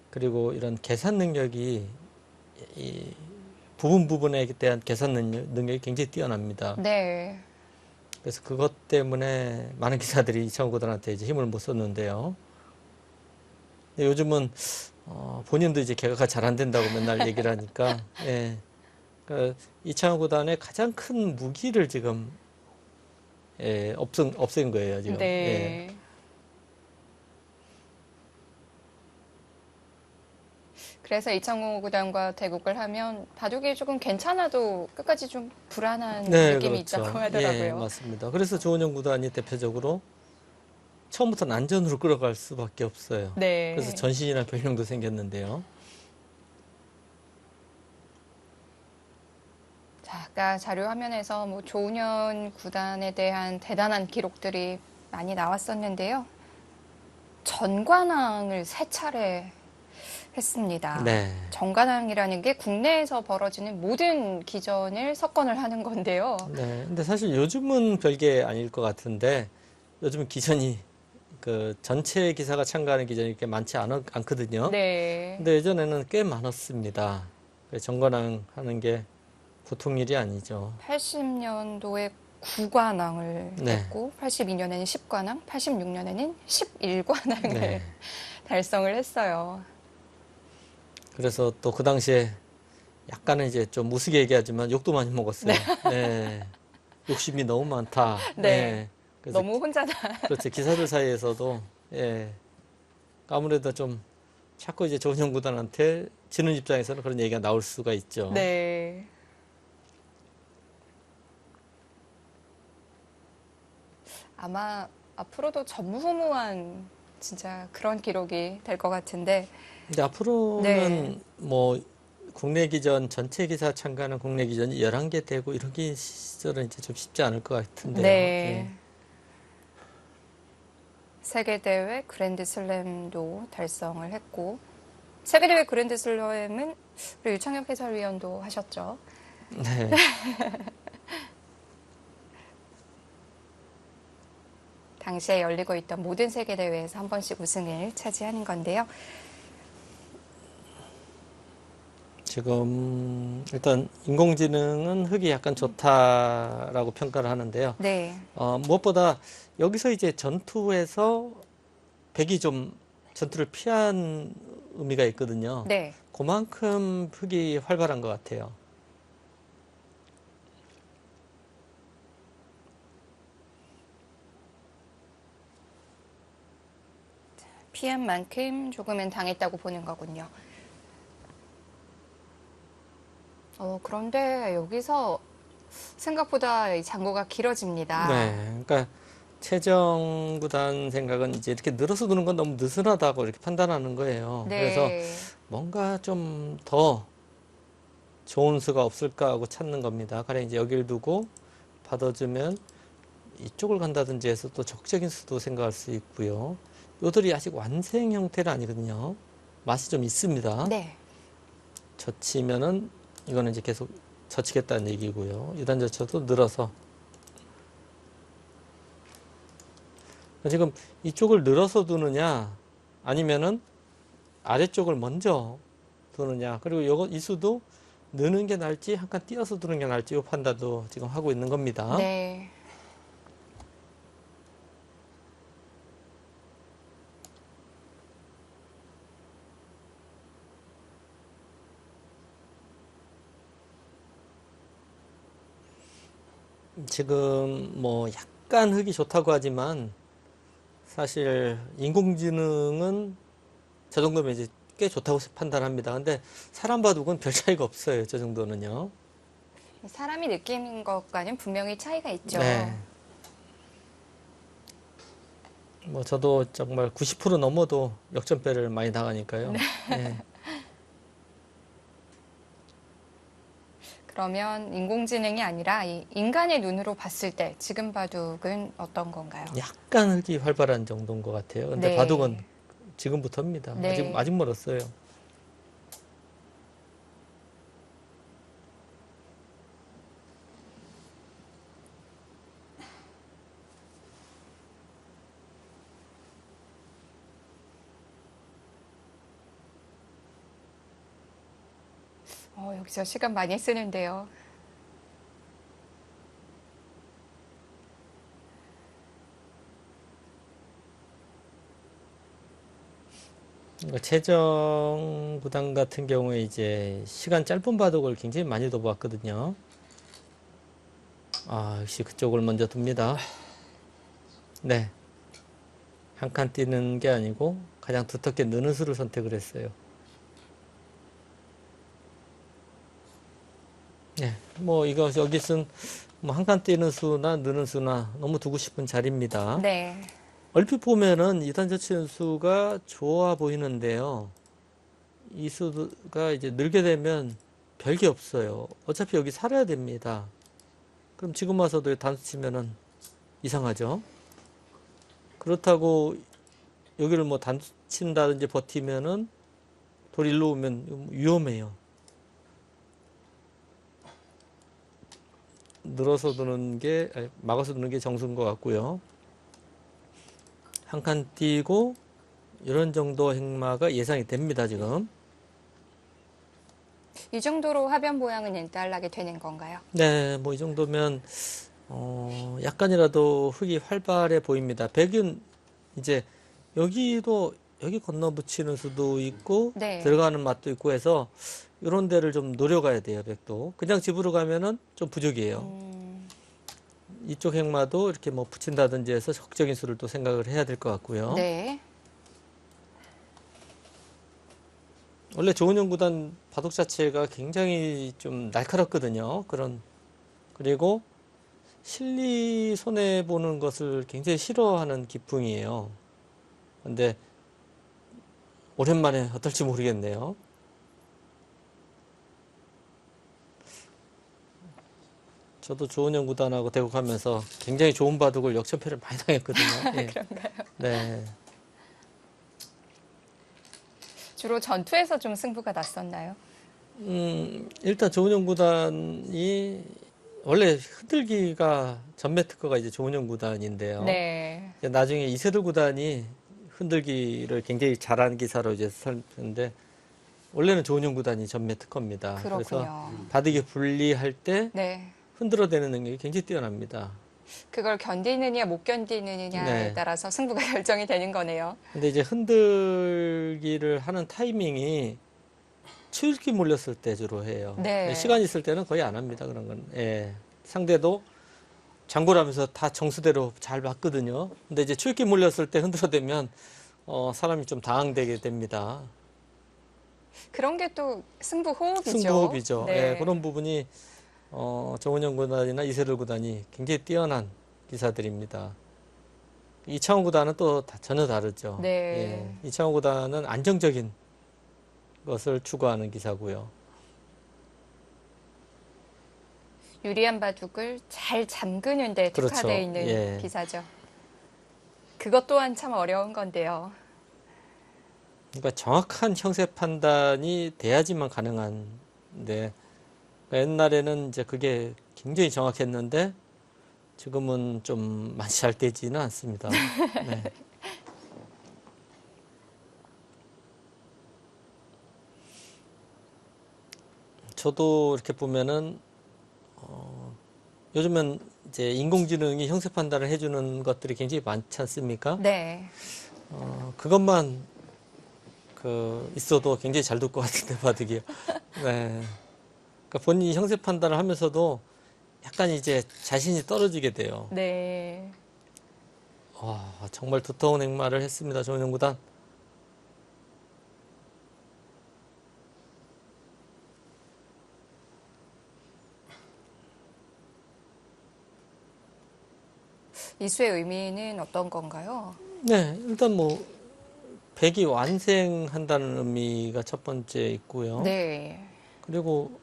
D: 그리고 이런 계산 능력이 이 부분에 대한 계산 능력이 굉장히 뛰어납니다.
C: 네.
D: 그래서 그것 때문에 많은 기사들이 이창호 구단한테 이제 힘을 못 썼는데요. 근데 요즘은 본인도 이제 개가가 잘 안 된다고 맨날 얘기를 하니까 예. 그러니까 이창호 구단의 가장 큰 무기를 지금 예, 없앤 거예요 지금.
C: 네.
D: 예.
C: 그래서 이창호 구단과 대국을 하면 바둑이 조금 괜찮아도 끝까지 좀 불안한
D: 네,
C: 느낌이
D: 그렇죠.
C: 있다고 하더라고요.
D: 예, 맞습니다. 그래서 조은영 구단이 대표적으로 처음부터 난전으로 끌어갈 수밖에 없어요.
C: 네.
D: 그래서 전신이라는 별명도 생겼는데요.
C: 자, 아까 자료 화면에서 뭐 조은현 구단에 대한 대단한 기록들이 많이 나왔었는데요. 전관왕을 3차례 했습니다.
D: 네.
C: 정관왕이라는 게 국내에서 벌어지는 모든 기전을 석권을 하는 건데요.
D: 네. 근데 사실 요즘은 별게 아닐 것 같은데 요즘은 기전이 그 전체 기사가 참가하는 기전이 이렇게 많지 않거든요.
C: 네.
D: 근데 예전에는 꽤 많았습니다. 정관왕 하는 게 보통 일이 아니죠.
C: 80년도에 9관왕을
D: 네.
C: 했고 82년에는 10관왕, 86년에는 11관왕을
D: 네.
C: 달성을 했어요.
D: 그래서 또 그 당시에 약간은 이제 좀 우스개 얘기하지만 욕도 많이 먹었어요. 네. 욕심이 너무 많다.
C: 네.
D: 그래서
C: 너무 혼자다.
D: 그렇죠. 기사들 사이에서도 예. 아무래도 좀 자꾸 이제 조은영 구단한테 지는 입장에서는 그런 얘기가 나올 수가 있죠.
C: 네. 아마 앞으로도 전무후무한 진짜 그런 기록이 될 것 같은데.
D: 근데 앞으로는
C: 네.
D: 뭐 국내 기전 전체 기사 참가하는 국내 기전이 11개 되고 이러기 시절은 이제 좀 쉽지 않을 것 같은데요.
C: 네.
D: 예.
C: 세계대회 그랜드슬램도 달성을 했고, 세계대회 그랜드슬램은 우리 유창혁 해설위원도 하셨죠.
D: 네.
C: 당시에 열리고 있던 모든 세계대회에서 한 번씩 우승을 차지하는 건데요.
D: 지금 일단 인공지능은 흙이 약간 좋다라고 평가를 하는데요.
C: 네.
D: 무엇보다 여기서 이제 전투에서 백이 좀 전투를 피한 의미가 있거든요.
C: 네.
D: 그만큼 흙이 활발한 것 같아요.
C: 피한 만큼 조금은 당했다고 보는 거군요. 그런데 여기서 생각보다 이 장고가 길어집니다.
D: 네, 그러니까 최정 구단 생각은 이제 이렇게 늘어서 두는 건 너무 느슨하다고 이렇게 판단하는 거예요.
C: 네.
D: 그래서 뭔가 좀 더 좋은 수가 없을까 하고 찾는 겁니다. 가령 이제 여기를 두고 받아주면 이쪽을 간다든지 해서 또 적극적인 수도 생각할 수 있고요. 요들이 아직 완생 형태는 아니거든요. 맛이 좀 있습니다.
C: 네.
D: 젖히면은 이거는 이제 계속 젖히겠다는 얘기고요. 유단 젖혀도 늘어서 지금 이쪽을 늘어서 두느냐 아니면은 아래쪽을 먼저 두느냐 그리고 이 수도 느는 게 나을지 한 칸 띄어서 두는 게 나을지 이 판단도 지금 하고 있는 겁니다.
C: 네.
D: 지금 뭐 약간 흙이 좋다고 하지만 사실 인공지능은 저 정도면 이제 꽤 좋다고 판단합니다. 근데 사람 바둑은 별 차이가 없어요. 저 정도는요.
C: 사람이 느끼는 것과는 분명히 차이가 있죠.
D: 네. 뭐 저도 정말 90% 넘어도 역전패를 많이 당하니까요. 네.
C: 그러면 인공지능이 아니라 이 인간의 눈으로 봤을 때 지금 바둑은 어떤 건가요?
D: 약간 흙이 활발한 정도인 것 같아요. 근데
C: 네.
D: 바둑은 지금부터입니다.
C: 네.
D: 아직 멀었어요.
C: 여기서 시간 많이 쓰는데요.
D: 최정 구단 같은 경우에 이제 시간 짧은 바둑을 굉장히 많이 둬봤거든요. 아, 역시 그쪽을 먼저 둡니다. 네. 한 칸 뛰는 게 아니고 가장 두텁게 느는 수를 선택을 했어요. 네. 뭐 이거 여기 쓴 뭐 한 칸 뛰는 수나 느는 수나 너무 두고 싶은 자리입니다.
C: 네.
D: 얼핏 보면은 이단 저치는 수가 좋아 보이는데요. 이 수가 이제 늘게 되면 별게 없어요. 어차피 여기 살아야 됩니다. 그럼 지금 와서도 단수 치면은 이상하죠. 그렇다고 여기를 뭐 단수 친다든지 버티면은 돌 일로 오면 위험해요. 늘어서 두는 게, 막아서 두는 게 정수인 것 같고요. 한 칸 띄고 이런 정도 행마가 예상이 됩니다, 지금.
C: 이 정도로 하변 모양은 일단락이 되는 건가요?
D: 네, 뭐 이 정도면 약간이라도 흙이 활발해 보입니다. 백은 이제 여기도 여기 건너붙이는 수도 있고
C: 네.
D: 들어가는 맛도 있고 해서 이런 데를 좀 노려가야 돼요, 백도. 그냥 집으로 가면은 좀 부족해요. 이쪽 행마도 이렇게 뭐 붙인다든지 해서 적적인 수를 또 생각을 해야 될 것 같고요.
C: 네.
D: 원래 조은영 구단 바둑 자체가 굉장히 좀 날카롭거든요. 그리고 실리 손해 보는 것을 굉장히 싫어하는 기풍이에요. 근데 오랜만에 어떨지 모르겠네요. 저도 조은영 구단하고 대국하면서 굉장히 좋은 바둑을 역전패를 많이 당했거든요. 예.
C: 그런가요?
D: 네.
C: 주로 전투에서 좀 승부가 났었나요?
D: 일단 조은영 구단이 원래 흔들기가 전매 특허가 이제 조은영 구단인데요.
C: 네.
D: 이제 나중에 이세돌 구단이 흔들기를 굉장히 잘하는 기사로 이제 설는데 원래는 조은영 구단이 전매 특허입니다. 그래서
C: 그렇군요.
D: 바둑이 불리할 때
C: 네.
D: 흔들어대는 능력이 굉장히 뛰어납니다.
C: 그걸 견디느냐 못 견디느냐에
D: 네.
C: 따라서 승부가 결정이 되는 거네요.
D: 근데 이제 흔들기를 하는 타이밍이 추일기 몰렸을 때 주로 해요.
C: 네.
D: 시간 있을 때는 거의 안 합니다. 그런 건. 예. 상대도 장구라면서 다 정수대로 잘 맞거든요. 근데 이제 추일기 몰렸을 때 흔들어대면 사람이 좀 당황되게 됩니다.
C: 그런 게 또 승부 호흡이죠.
D: 승부호흡이죠.
C: 네.
D: 예, 그런 부분이 정은영 구단이나 이세돌 구단이 굉장히 뛰어난 기사들입니다. 이창호 구단은 또 전혀 다르죠.
C: 네.
D: 예, 이창호 구단은 안정적인 것을 추구하는 기사고요.
C: 유리한 바둑을 잘 잠그는 데
D: 그렇죠.
C: 특화되어 있는
D: 예.
C: 기사죠. 그것 또한 참 어려운 건데요.
D: 그러니까 정확한 형세 판단이 돼야지만 가능한데 그러니까 옛날에는 이제 그게 굉장히 정확했는데 지금은 좀 많이 잘 되지는 않습니다. 네. 저도 이렇게 보면은 요즘은 이제 인공지능이 형세 판단을 해주는 것들이 굉장히 많지 않습니까?
C: 네.
D: 그것만 있어도 굉장히 잘 될 것 같은데 바둑이요. 네. 그러니까 본인이 형세 판단을 하면서도 약간 이제 자신이 떨어지게 돼요.
C: 네.
D: 와, 정말 두터운 행마를 했습니다. 조은영 구단.
C: 이 수의 의미는 어떤 건가요?
D: 네, 일단 뭐 백이 완생한다는 의미가 첫 번째 있고요.
C: 네.
D: 그리고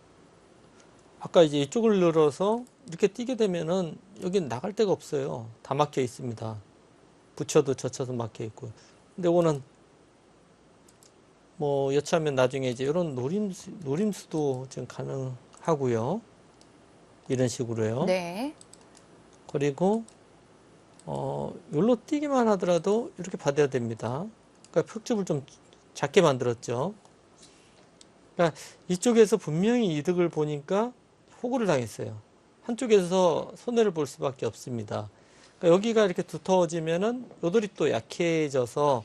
D: 아까 이제 이쪽을 늘어서 이렇게 뛰게 되면은 여기 나갈 데가 없어요. 다 막혀 있습니다. 붙여도 젖혀도 막혀 있고요. 근데 이거는 뭐 여차하면 나중에 이제 이런 노림수도 지금 가능하고요. 이런 식으로요.
C: 네.
D: 그리고 여기로 뛰기만 하더라도 이렇게 받아야 됩니다. 그러니까 흙집을 좀 작게 만들었죠. 그러니까 이쪽에서 분명히 이득을 보니까 호구를 당했어요. 한쪽에서 손해를 볼 수밖에 없습니다. 그러니까 여기가 이렇게 두터워지면은 요돌이 또 약해져서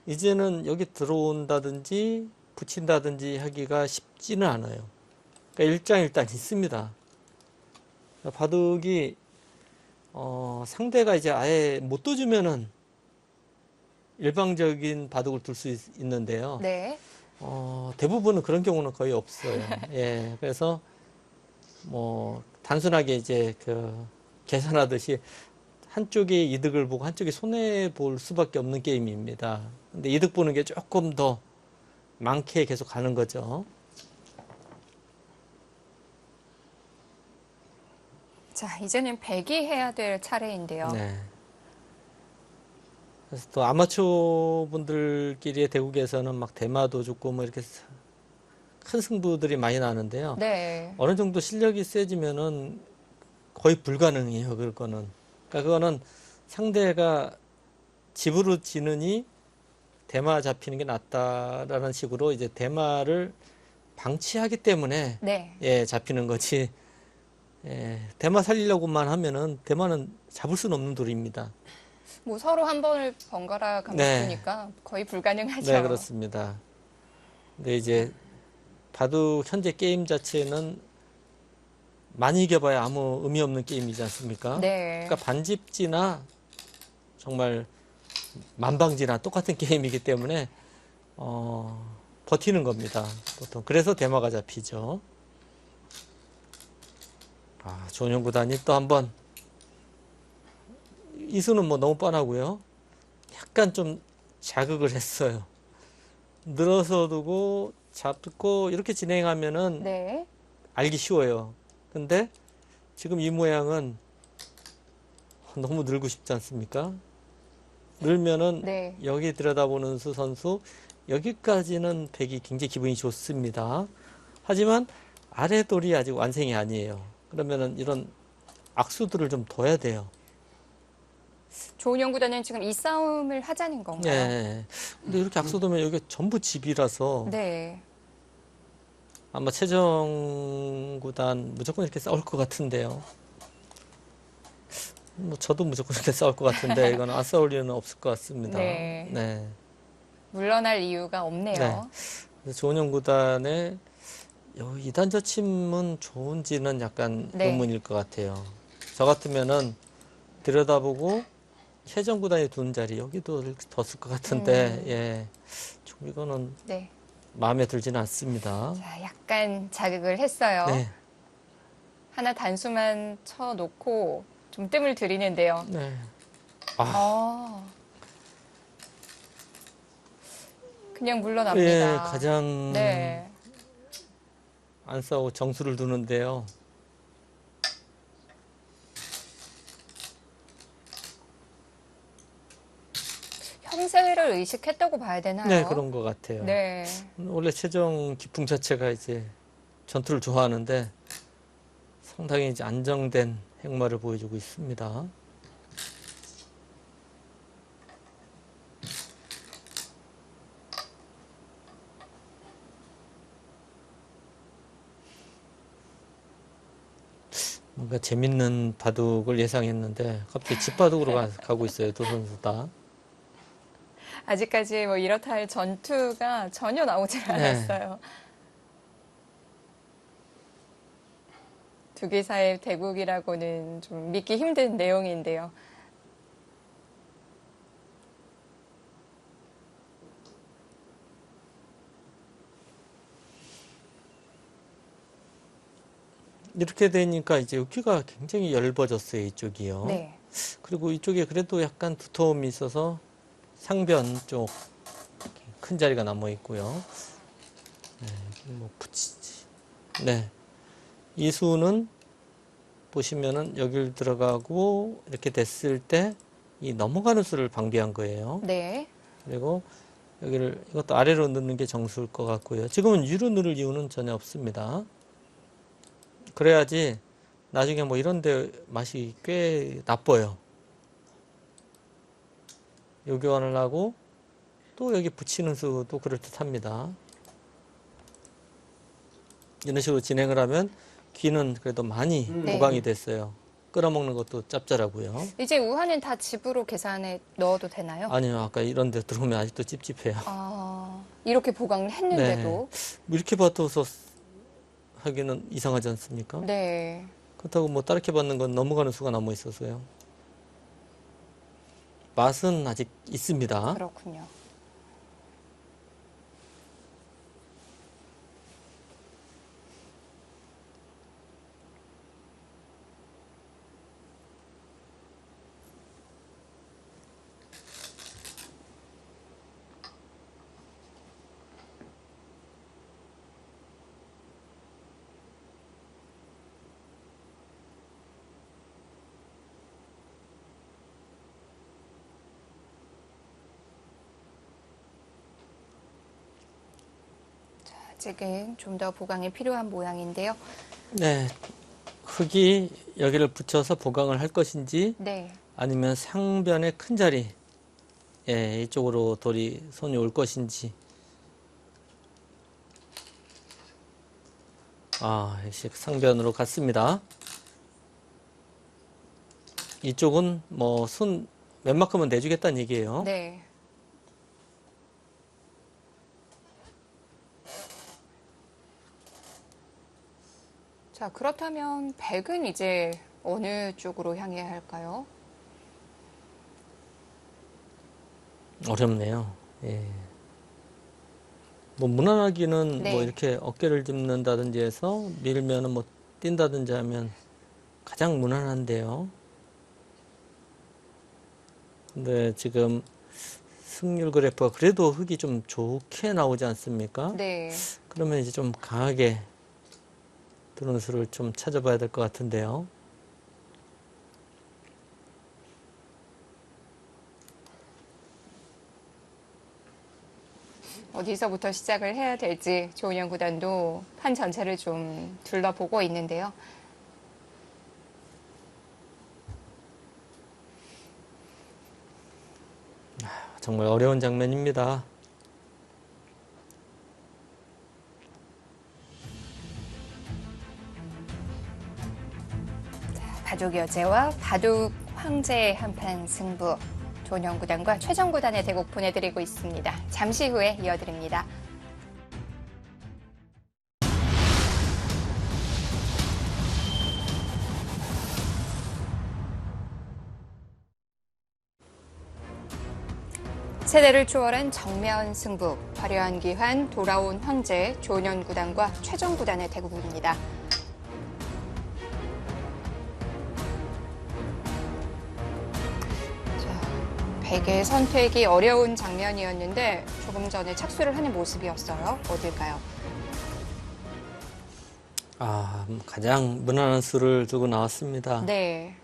D: 이제는 여기 들어온다든지 붙인다든지 하기가 쉽지는 않아요. 그러니까 일장일단 있습니다. 그러니까 바둑이 상대가 이제 아예 못 둬주면은 일방적인 바둑을 둘 수 있는데요.
C: 네.
D: 대부분은 그런 경우는 거의 없어요. 예, 그래서 뭐 단순하게 이제 계산하듯이 한쪽이 이득을 보고 한쪽이 손해 볼 수밖에 없는 게임입니다. 근데 이득 보는 게 조금 더 많게 계속 가는 거죠.
C: 자, 이제는 백이 해야 될 차례인데요.
D: 네. 그래서 또 아마추어 분들끼리의 대국에서는 막 대마도 죽고 뭐 이렇게 큰 승부들이 많이 나는데요.
C: 네.
D: 어느 정도 실력이 세지면은 거의 불가능해요, 그거는. 그러니까 그거는 상대가 집으로 지느니 대마 잡히는 게 낫다라는 식으로 이제 대마를 방치하기 때문에
C: 네.
D: 예, 잡히는 거지. 예, 대마 살리려고만 하면은 대마는 잡을 수는 없는 돌입니다.
C: 뭐 서로 한 번을 번갈아 가면으니까 거의 불가능하죠.
D: 네, 그렇습니다. 근데 이제 바둑 현재 게임 자체는 많이 이겨봐야 아무 의미 없는 게임이지 않습니까?
C: 네.
D: 그러니까 반집지나 정말 만방지나 똑같은 게임이기 때문에 버티는 겁니다. 보통 그래서 대마가 잡히죠. 조은영 구단이 또 한번 이수는 뭐 너무 뻔하고요. 약간 좀 자극을 했어요. 늘어서 두고 잡고 이렇게 진행하면은
C: 네.
D: 알기 쉬워요. 근데 지금 이 모양은 너무 늘고 싶지 않습니까? 늘면은
C: 네.
D: 여기 들여다보는 수 선수 여기까지는 백이 굉장히 기분이 좋습니다. 하지만 아래 돌이 아직 완성이 아니에요. 그러면은 이런 악수들을 좀 둬야 돼요.
C: 조은영 구단은 지금 이 싸움을 하자는 건가요?
D: 네. 근데 이렇게 악수 두면 여기 전부 집이라서
C: 네.
D: 아마 최정 구단 무조건 이렇게 싸울 것 같은데요. 뭐 저도 무조건 이렇게 싸울 것 같은데 이건 안 싸울 이유는 없을 것 같습니다.
C: 네.
D: 네.
C: 물러날 이유가 없네요.
D: 네. 그래서 조은영 구단의 2단 저침은 좋은지는 약간
C: 네.
D: 의문일 것 같아요. 저 같으면은 들여다보고 최정 구단이 두는 자리 여기도 뒀을 것 같은데 예, 좀 이거는
C: 네.
D: 마음에 들지는 않습니다.
C: 자, 약간 자극을 했어요.
D: 네.
C: 하나 단수만 쳐놓고 좀 뜸을 들이는데요.
D: 네.
C: 그냥 물러납니다.
D: 예, 가장
C: 네.
D: 안 싸우고 정수를 두는데요.
C: 형세를 의식했다고 봐야 되나요?
D: 네, 그런 것 같아요.
C: 네.
D: 원래 최정 기풍 자체가 이제 전투를 좋아하는데 상당히 이제 안정된 행마를 보여주고 있습니다. 뭔가 재밌는 바둑을 예상했는데 갑자기 집바둑으로 가고 있어요. 두 선수 다.
C: 아직까지 뭐 이렇다 할 전투가 전혀 나오질
D: 네.
C: 않았어요. 두 기사의 대국이라고는 좀 믿기 힘든 내용인데요.
D: 이렇게 되니까 이제 여기가 굉장히 얇아졌어요. 이쪽이요.
C: 네.
D: 그리고 이쪽에 그래도 약간 두터움이 있어서 상변 쪽 큰 자리가 남아 있고요. 네, 뭐 붙이지. 네, 이 수는 보시면은 여길 들어가고 이렇게 됐을 때 이 넘어가는 수를 방비한 거예요.
C: 네.
D: 그리고 여기를 이것도 아래로 넣는 게 정수일 것 같고요. 지금은 위로 누를 이유는 전혀 없습니다. 그래야지 나중에 뭐 이런 데 맛이 꽤 나빠요. 요 교환을 하고 또 여기 붙이는 수도 그럴듯합니다. 이런 식으로 진행을 하면 귀는 그래도 많이
C: 네.
D: 보강이 됐어요. 끓여먹는 것도 짭짤하고요.
C: 이제 우한은 다 집으로 계산에 넣어도 되나요?
D: 아니요, 아까 이런 데 들어오면 아직도 찝찝해요.
C: 아, 이렇게 보강을 했는데도.
D: 뭐 이렇게 받아서 하기는 이상하지 않습니까?
C: 네.
D: 그렇다고 뭐 다르게 받는 건 넘어가는 수가 남아 있어서요. 맛은 아직 있습니다.
C: 그렇군요. 아직은 좀 더 보강이 필요한 모양인데요.
D: 네, 흙이 여기를 붙여서 보강을 할 것인지
C: 네.
D: 아니면 상변의 큰 자리 이쪽으로 돌이 손이 올 것인지. 아, 역시 상변으로 갔습니다. 이쪽은 뭐 손 웬만큼은 내주겠다는 얘기예요.
C: 네. 자, 그렇다면 백은 이제 어느 쪽으로 향해야 할까요?
D: 어렵네요. 예. 뭐 무난하기는
C: 네.
D: 뭐 이렇게 어깨를 짚는다든지 해서 밀면은 뭐 뛴다든지 하면 가장 무난한데요. 근데 지금 승률 그래프가 그래도 흙이 좀 좋게 나오지 않습니까?
C: 네.
D: 그러면 이제 좀 강하게 들어오는 수를 좀 찾아봐야 될 것 같은데요.
C: 어디서부터 시작을 해야 될지 조은현 구단도 판 전체를 좀 둘러보고 있는데요.
D: 정말 어려운 장면입니다.
C: 바둑 여제와 바둑 황제의 한판 승부. 조은현 구단과 최정 구단의 대국 보내드리고 있습니다. 잠시 후에 이어드립니다. 세대를 초월한 정면 승부. 화려한 기환 돌아온 황제 조은현 구단과 최정 구단의 대국입니다. 백의 선택이 어려운 장면이었는데 조금 전에 착수를 하는 모습이었어요. 어딜까요?
D: 아, 가장 무난한 수를 두고 나왔습니다.
C: 네.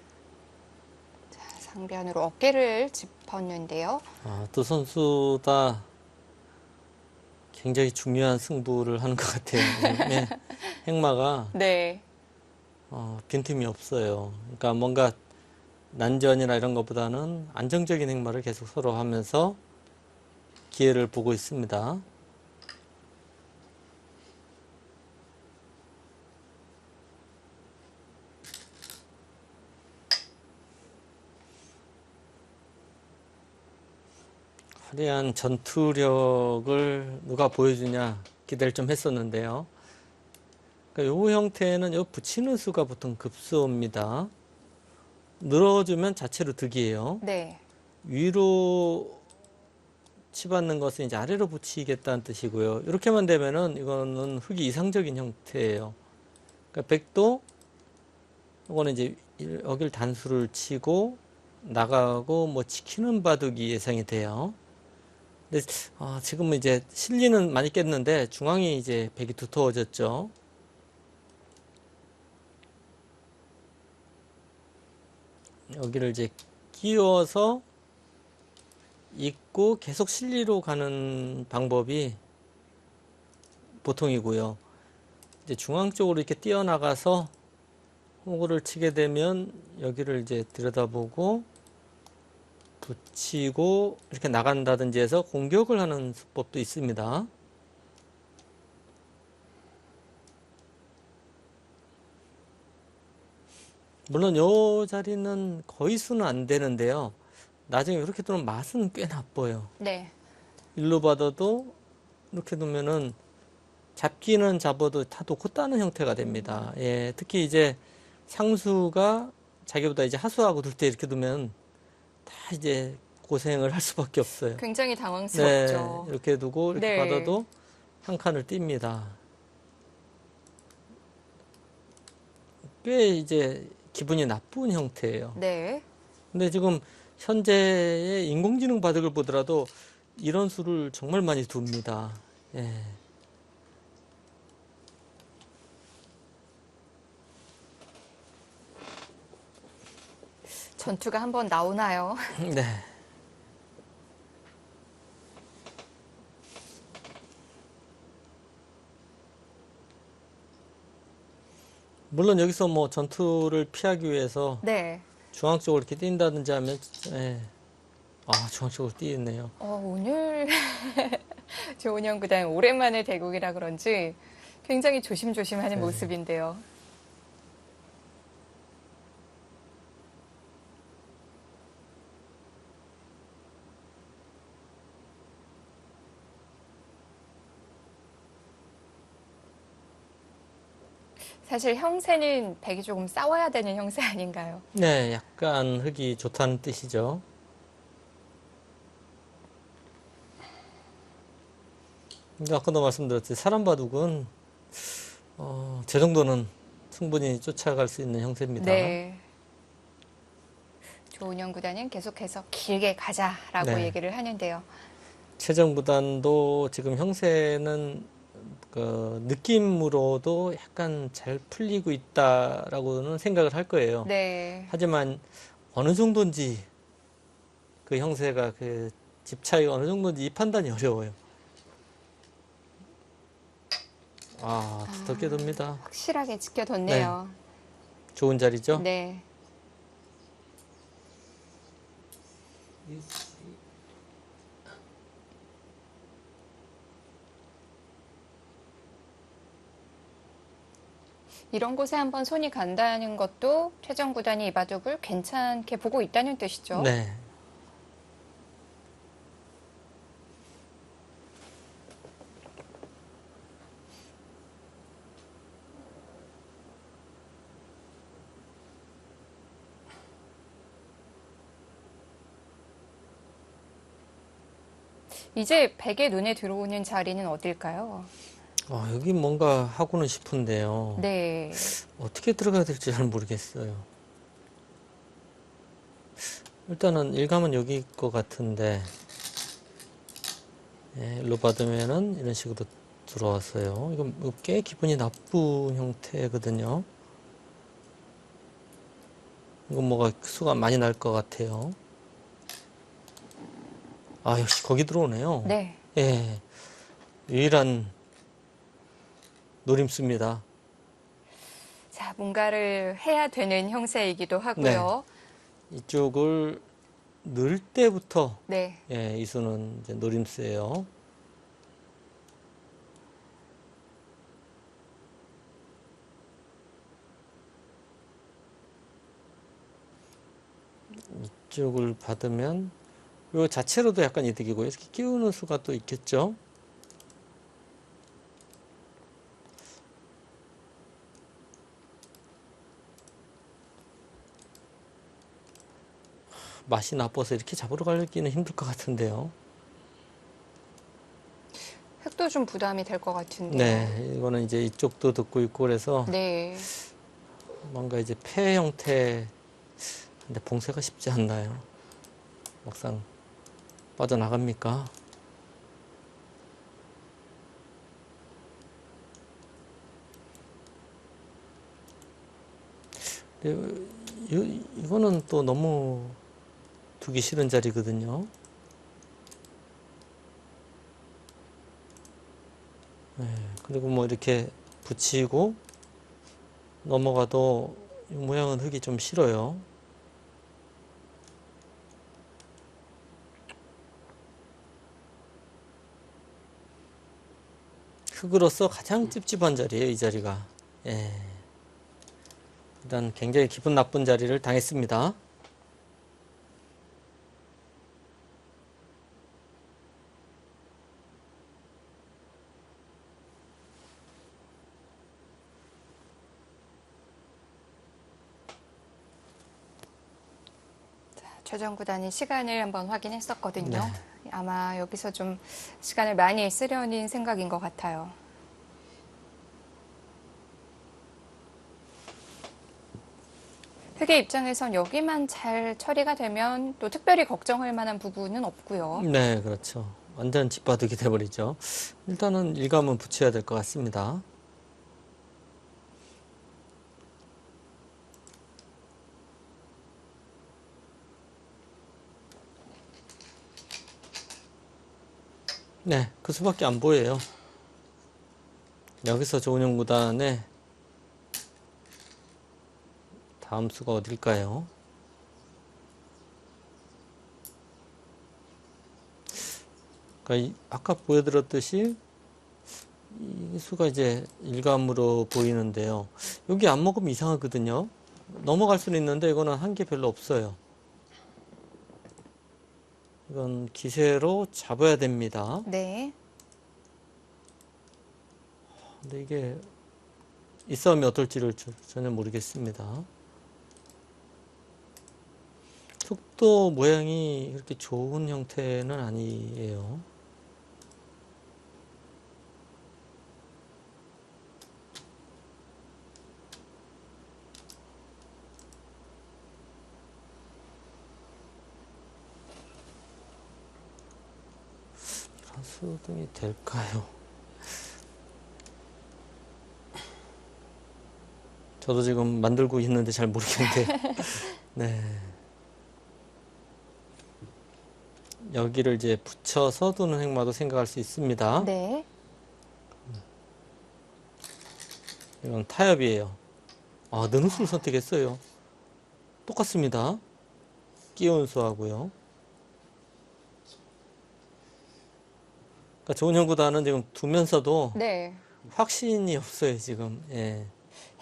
C: 자, 상변으로 어깨를 짚었는데요.
D: 아, 두 선수 다 굉장히 중요한 승부를 하는 것 같아요. 네. 행마가
C: 네.
D: 빈틈이 없어요. 그러니까 뭔가 난전이나 이런 것보다는 안정적인 행마를 계속 서로 하면서 기회를 보고 있습니다. 화려한 전투력을 누가 보여주냐 기대를 좀 했었는데요. 그러니까 이 형태는 이 붙이는 수가 보통 급소입니다. 늘어주면 자체로 득이에요.
C: 네.
D: 위로 치받는 것은 이제 아래로 붙이겠다는 뜻이고요. 이렇게만 되면은 이거는 흙이 이상적인 형태예요. 그러니까 백도 이거는 이제 여길 단수를 치고 나가고 뭐 지키는 바둑이 예상이 돼요. 근데 지금은 이제 실리는 많이 깼는데 중앙이 이제 백이 두터워졌죠. 여기를 이제 끼워서 잇고 계속 실리로 가는 방법이 보통이고요. 이제 중앙 쪽으로 이렇게 뛰어나가서 호구를 치게 되면 여기를 이제 들여다보고 붙이고 이렇게 나간다든지 해서 공격을 하는 수법도 있습니다. 물론 요 자리는 거의 수는 안 되는데요. 나중에 이렇게 두면 맛은 꽤 나빠요.
C: 네.
D: 일로 받아도 이렇게 두면은 잡기는 잡아도 다 놓고 따는 형태가 됩니다. 예, 특히 이제 상수가 자기보다 이제 하수하고 둘 때 이렇게 두면 다 이제 고생을 할 수밖에 없어요.
C: 굉장히
D: 네,
C: 당황스럽죠.
D: 이렇게 두고 이렇게
C: 네.
D: 받아도 한 칸을 띱니다. 꽤 이제 기분이 나쁜 형태예요.
C: 네.
D: 근데 지금 현재의 인공지능 바둑을 보더라도 이런 수를 정말 많이 둡니다. 예.
C: 전투가 한번 나오나요?
D: 네. 물론 여기서 뭐 전투를 피하기 위해서
C: 네.
D: 중앙 쪽으로 이렇게 뛴다든지 하면, 예. 중앙 쪽으로 뛰겠네요.
C: 오늘 조은영 구단 오랜만에 대국이라 그런지 굉장히 조심조심하는
D: 네.
C: 모습인데요. 사실 형세는 백이 조금 싸워야 되는 형세 아닌가요?
D: 네, 약간 흙이 좋다는 뜻이죠. 근데 아까도 말씀드렸듯이 사람 바둑은 제 정도는 충분히 쫓아갈 수 있는 형세입니다.
C: 네. 조은영 구단은 계속해서 길게 가자라고
D: 네.
C: 얘기를 하는데요.
D: 최정구단도 지금 형세는 그 느낌으로도 약간 잘 풀리고 있다라고는 생각을 할 거예요.
C: 네.
D: 하지만 어느 정도인지 그 형세가 그 집 차이가 어느 정도인지 이 판단이 어려워요. 두텁게 돕니다.
C: 확실하게 지켜뒀네요.
D: 좋은 자리죠?
C: 네. 이런 곳에 한번 손이 간다는 것도 최정 구단이 이 바둑을 괜찮게 보고 있다는 뜻이죠.
D: 네.
C: 이제 백의 눈에 들어오는 자리는 어딜까요?
D: 여기 뭔가 하고는 싶은데요.
C: 네.
D: 어떻게 들어가야 될지 잘 모르겠어요. 일단은 일감은 여기일 것 같은데, 예, 일로 받으면은 이런 식으로 들어왔어요. 이거 꽤 기분이 나쁜 형태거든요. 이건 뭐가 수가 많이 날 것 같아요. 역시 거기 들어오네요.
C: 네.
D: 예, 유일한 노림수입니다.
C: 자, 뭔가를 해야 되는 형세이기도 하고요.
D: 이쪽을 넣을 때부터
C: 네.
D: 예, 이 수는 이제 노림수예요. 이쪽을 받으면 요 자체로도 약간 이득이고요. 이렇게 끼우는 수가 또 있겠죠. 맛이 나빠서 이렇게 잡으러 가기는 힘들 것 같은데요.
C: 흙도 좀 부담이 될 것 같은데요.
D: 네, 이거는 이제 이쪽도 듣고 있고 그래서
C: 네.
D: 뭔가 이제 폐 형태 근데 봉쇄가 쉽지 않나요? 막상 빠져나갑니까? 이거는 또 너무 두기 싫은 자리거든요. 네, 그리고 뭐 이렇게 붙이고 넘어가도 이 모양은 흙이 좀 싫어요. 흙으로서 가장 찝찝한 자리예요, 이 자리가. 예. 일단 굉장히 기분 나쁜 자리를 당했습니다.
C: 최정 구단이 시간을 한번 확인했었거든요.
D: 네.
C: 아마 여기서 좀 시간을 많이 쓰려는 생각인 것 같아요. 흑의 입장에선 여기만 잘 처리가 되면 또 특별히 걱정할 만한 부분은 없고요.
D: 네, 그렇죠. 완전 뒷바둑이 돼버리죠. 일단은 일감은 붙여야 될 것 같습니다. 네, 그 수밖에 안 보여요. 여기서 조은영 구단의 다음 수가 어딜까요? 그러니까 아까 보여드렸듯이 이 수가 이제 일감으로 보이는데요. 여기 안 먹으면 이상하거든요. 넘어갈 수는 있는데 이거는 한 게 별로 없어요. 이건 기세로 잡아야 됩니다.
C: 네.
D: 근데 이게 이 싸움이 어떨지를 전혀 모르겠습니다. 속도 모양이 그렇게 좋은 형태는 아니에요. 수등이 될까요? 저도 지금 만들고 있는데 잘 모르겠는데. 네. 여기를 이제 붙여서 두는 행마도 생각할 수 있습니다.
C: 네.
D: 이건 타협이에요. 아, 느는 수를 선택했어요. 똑같습니다. 끼운 수하고요. 그러니까 조은영 구단은 지금 두면서도
C: 네.
D: 확신이 없어요, 지금. 예.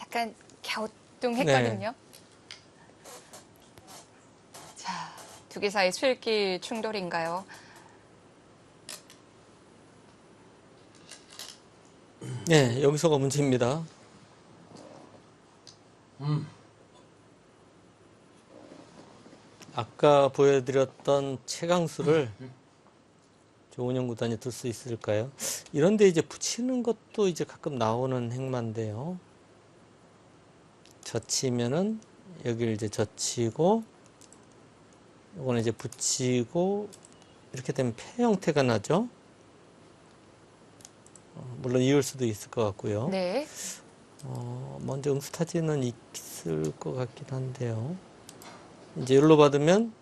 C: 약간 갸우뚱했거든요.
D: 네.
C: 자, 두 개 사이 술기 충돌인가요?
D: 네, 여기서가 문제입니다. 아까 보여드렸던 최강수를 조은영 구단이 둘 수 있을까요? 이런데 이제 붙이는 것도 이제 가끔 나오는 행마인데요. 젖히면은 여기를 이제 젖히고 이거는 이제 붙이고 이렇게 되면 폐 형태가 나죠. 물론 이을 수도 있을 것 같고요.
C: 네.
D: 먼저 응수타지는 있을 것 같긴 한데요. 이제 여기로 받으면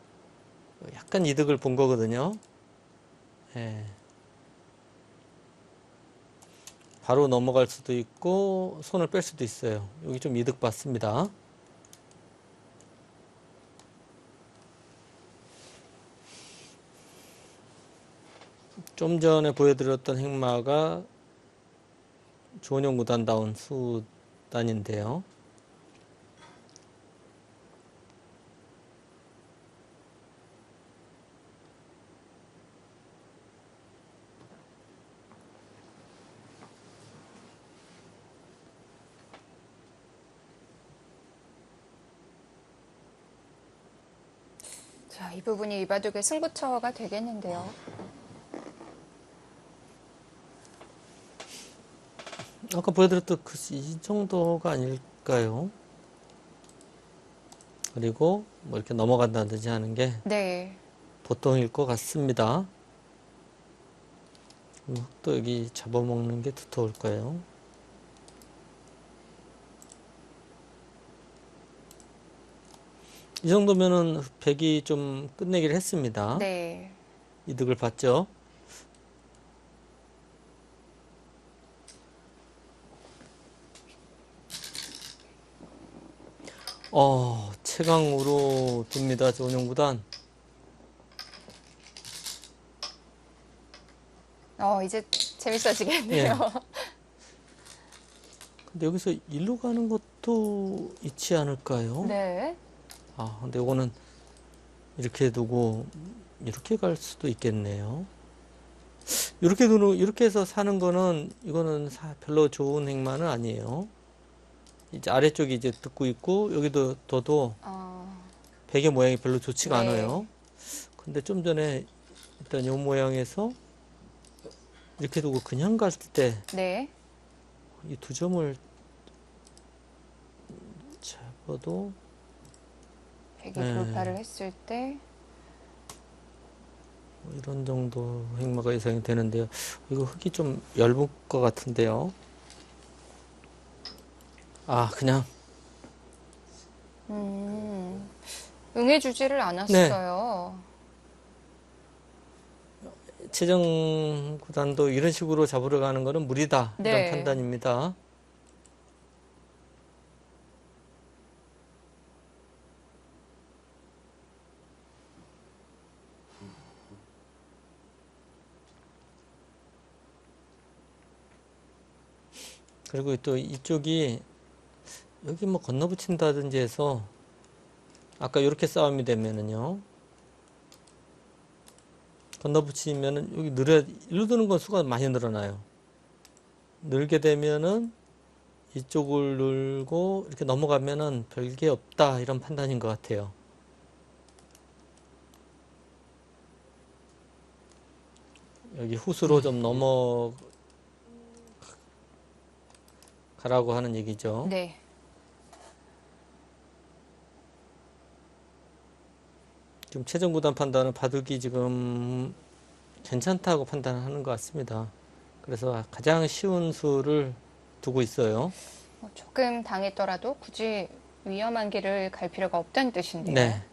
D: 약간 이득을 본 거거든요. 예. 바로 넘어갈 수도 있고 손을 뺄 수도 있어요. 여기 좀 이득 봤습니다. 좀 전에 보여드렸던 행마가 조은영 구단다운 수단인데요.
C: 자, 이 부분이 이바둑의 승부처가 되겠는데요.
D: 아까 보여드렸던 이 정도가 아닐까요? 그리고 뭐 이렇게 넘어간다든지 하는 게
C: 네.
D: 보통일 것 같습니다. 또 여기 잡아먹는 게 두터울 거예요. 이 정도면은 백이 좀 끝내기를 했습니다.
C: 네.
D: 이득을 봤죠. 최강으로 둡니다. 조은영 구단.
C: 이제 재밌어지겠네요.
D: 근데 여기서 일로 가는 것도 있지 않을까요?
C: 네.
D: 근데 이거는 이렇게 두고 이렇게 갈 수도 있겠네요. 이렇게 해서 사는 거는 이거는 별로 좋은 행만은 아니에요. 이제 아래쪽이 이제 듣고 있고 여기도 둬도 베개 모양이 별로 좋지가
C: 네.
D: 않아요. 근데 좀 전에 일단 이 모양에서 이렇게 두고 그냥 갔을 때 이
C: 네.
D: 두 점을 잡아도
C: 백이
D: 네.
C: 돌파를 했을 때
D: 뭐 이런 정도 행마가 예상이 되는데요. 이거 흙이 좀 얇을 것 같은데요. 그냥
C: 응해주지를 않았어요.
D: 최정 구단도 이런 식으로 잡으러 가는 거는 무리다.
C: 네.
D: 이런 판단입니다. 그리고 또 이쪽이 여기 뭐 건너붙인다든지 해서 아까 이렇게 싸움이 되면은요. 건너붙이면은 여기 일로 드는 건 수가 많이 늘어나요. 늘게 되면은 이쪽을 늘고 이렇게 넘어가면은 별게 없다 이런 판단인 것 같아요. 여기 후수로 좀 넘어가라고 하는 얘기죠.
C: 네.
D: 지금 최종 구단 판단은 바둑이 지금 괜찮다고 판단하는 것 같습니다. 그래서 가장 쉬운 수를 두고 있어요.
C: 조금 당했더라도 굳이 위험한 길을 갈 필요가 없다는 뜻인데요.
D: 네.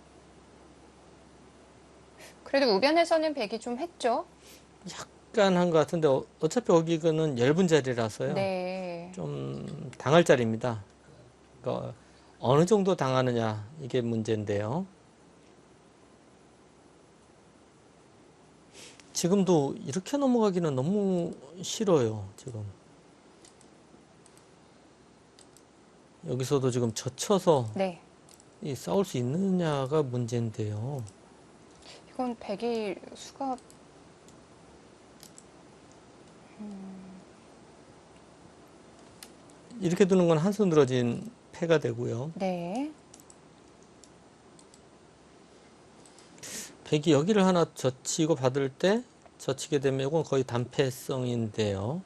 C: 그래도 우변에서는 백이 좀 했죠.
D: 약간 한 것 같은데 어차피 여기는 얇은 자리라서요.
C: 네.
D: 좀 당할 자리입니다. 그러니까 어느 정도 당하느냐 이게 문제인데요. 지금도 이렇게 넘어가기는 너무 싫어요. 지금 여기서도 지금 젖혀서
C: 네.
D: 싸울 수 있느냐가 문제인데요.
C: 이건 백이 수가
D: 이렇게 두는 건 한 수 늘어진 패가 되고요.
C: 네.
D: 백이 여기를 하나 젖히고 받을 때 젖히게 되면 이건 거의 단패성인데요.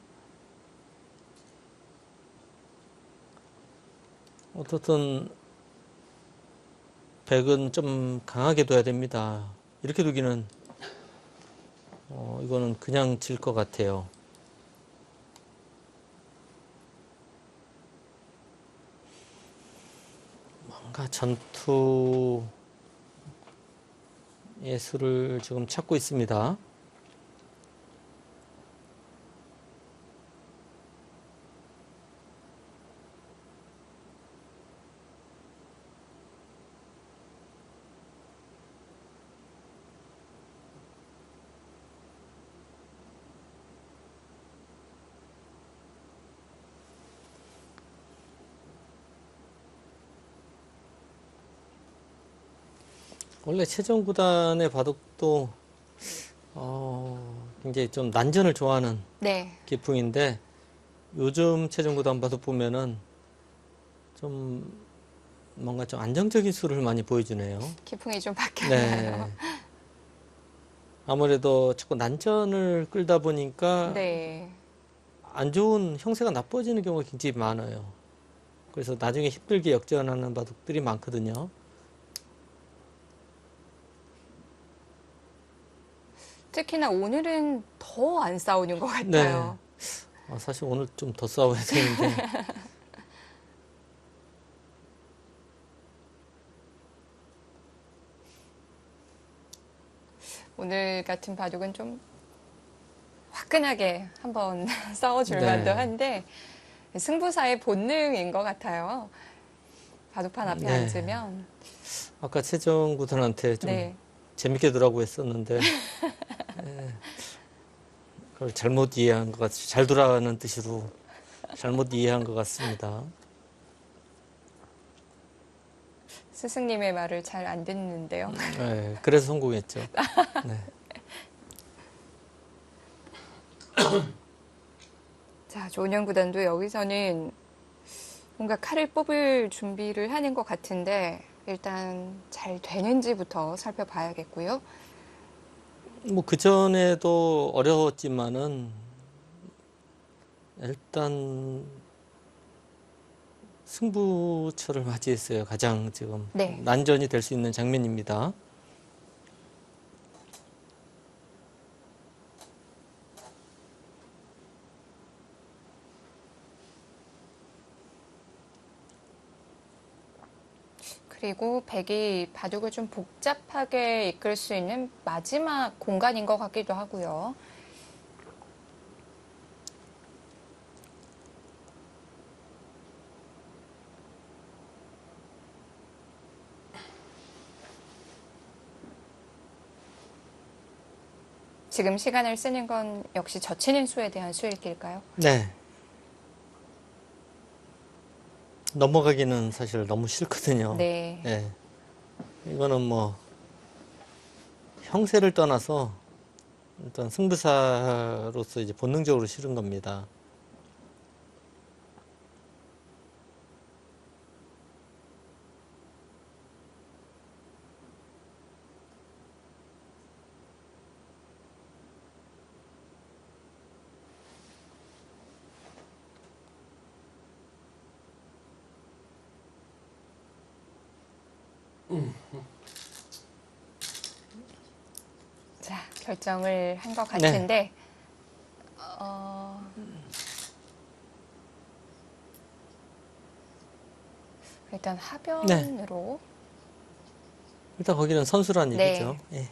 D: 어떻든 백은 좀 강하게 둬야 됩니다. 이렇게 두기는 이거는 그냥 질 것 같아요. 뭔가 전투 예술을 지금 찾고 있습니다. 원래 최종 구단의 바둑도 굉장히 좀 난전을 좋아하는
C: 네.
D: 기풍인데 요즘 최종 구단 바둑 보면은 좀 뭔가 좀 안정적인 수를 많이 보여주네요.
C: 기풍이 좀 바뀌었나요?
D: 네. 아무래도 자꾸 난전을 끌다 보니까
C: 네.
D: 안 좋은 형세가 나빠지는 경우가 굉장히 많아요. 그래서 나중에 힘들게 역전하는 바둑들이 많거든요.
C: 특히나 오늘은 더 안 싸우는 것
D: 네.
C: 같아요.
D: 사실 오늘 좀 더 싸워야 되는데.
C: 오늘 같은 바둑은 좀 화끈하게 한번 싸워줄
D: 네.
C: 만도 한데 승부사의 본능인 것 같아요. 바둑판 앞에
D: 네.
C: 앉으면.
D: 아까 최정 구단한테 좀
C: 네.
D: 재밌게 두라고 했었는데 예, 그걸 잘못 이해한 것 같이 잘 두라는 뜻으로 잘못 이해한 것 같습니다.
C: 스승님의 말을 잘 안 듣는데요.
D: 네, 그래서 성공했죠. 네.
C: 자, 조은영 구단도 여기서는 뭔가 칼을 뽑을 준비를 하는 것 같은데 일단 잘 되는지부터 살펴봐야겠고요.
D: 뭐 그전에도 어려웠지만은 일단 승부처를 맞이했어요. 가장 지금
C: 네.
D: 난전이 될 수 있는 장면입니다.
C: 그리고 백이 바둑을 좀 복잡하게 이끌 수 있는 마지막 공간인 것 같기도 하고요. 지금 시간을 쓰는 건 역시 젖히는 수에 대한 수일길까요?
D: 네. 넘어가기는 사실 너무 싫거든요.
C: 네.
D: 예. 이거는 뭐 형세를 떠나서 일단 승부사로서 이제 본능적으로 싫은 겁니다.
C: 자, 결정을 한 것 같은데, 일단 하변으로.
D: 일단 거기는 선수란
C: 네.
D: 얘기죠. 예.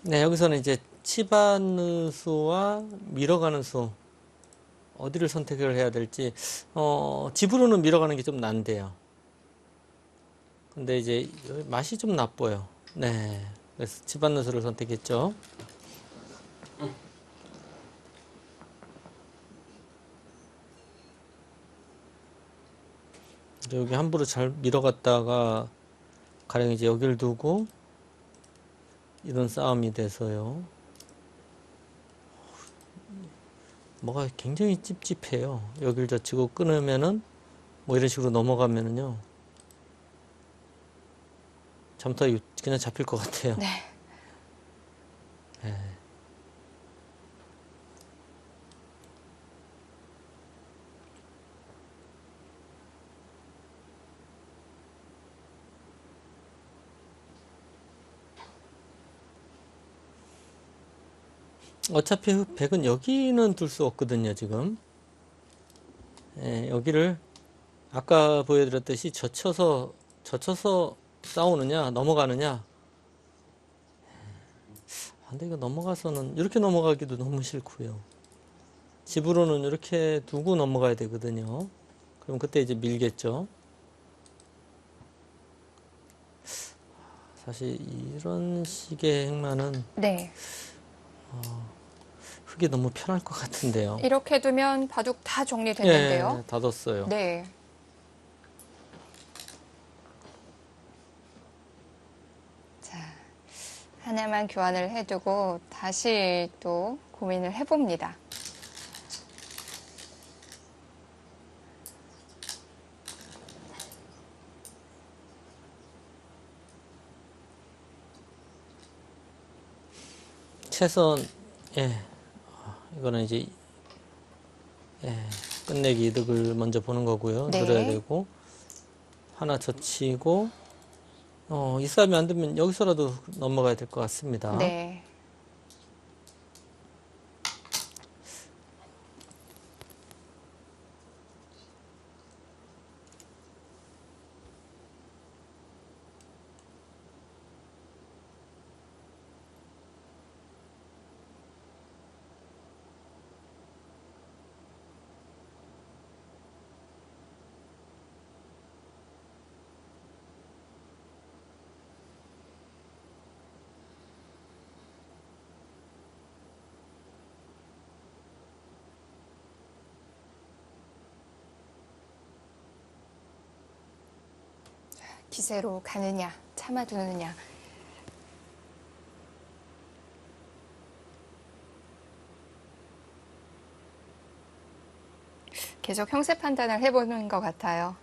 D: 네, 여기서는 이제 치받는 수와 밀어가는 수 어디를 선택을 해야 될지 집으로는 밀어가는 게 좀 난데요. 근데 이제 맛이 좀 나빠요. 네, 그래서 치받는 수를 선택했죠. 여기 함부로 잘 밀어갔다가 가령 이제 여기를 두고 이런 싸움이 돼서요. 뭐가 굉장히 찝찝해요. 여길 젖히고 끊으면은 뭐 이런 식으로 넘어가면은요. 잘못하면 그냥 잡힐 것 같아요.
C: 네.
D: 네. 어차피 백은 여기는 둘 수 없거든요, 지금. 예, 여기를 아까 보여드렸듯이 젖혀서 싸우느냐, 넘어가느냐. 근데 이거 넘어가서는, 이렇게 넘어가기도 너무 싫고요. 집으로는 이렇게 두고 넘어가야 되거든요. 그럼 그때 이제 밀겠죠. 사실 이런 식의 행만은
C: 네.
D: 흙이 너무 편할 것 같은데요.
C: 이렇게 두면 바둑 다 정리됐는데요.
D: 예, 닫았어요.
C: 네. 자, 하나만 교환을 해두고 다시 또 고민을 해봅니다.
D: 최선, 예, 이거는 이제, 예, 끝내기 이득을 먼저 보는 거고요.
C: 네.
D: 늘어야 되고, 하나 젖히고 이 싸움이 안 되면 여기서라도 넘어가야 될 것 같습니다.
C: 네. 기세로 가느냐, 참아두느냐. 계속 형세 판단을 해보는 것 같아요.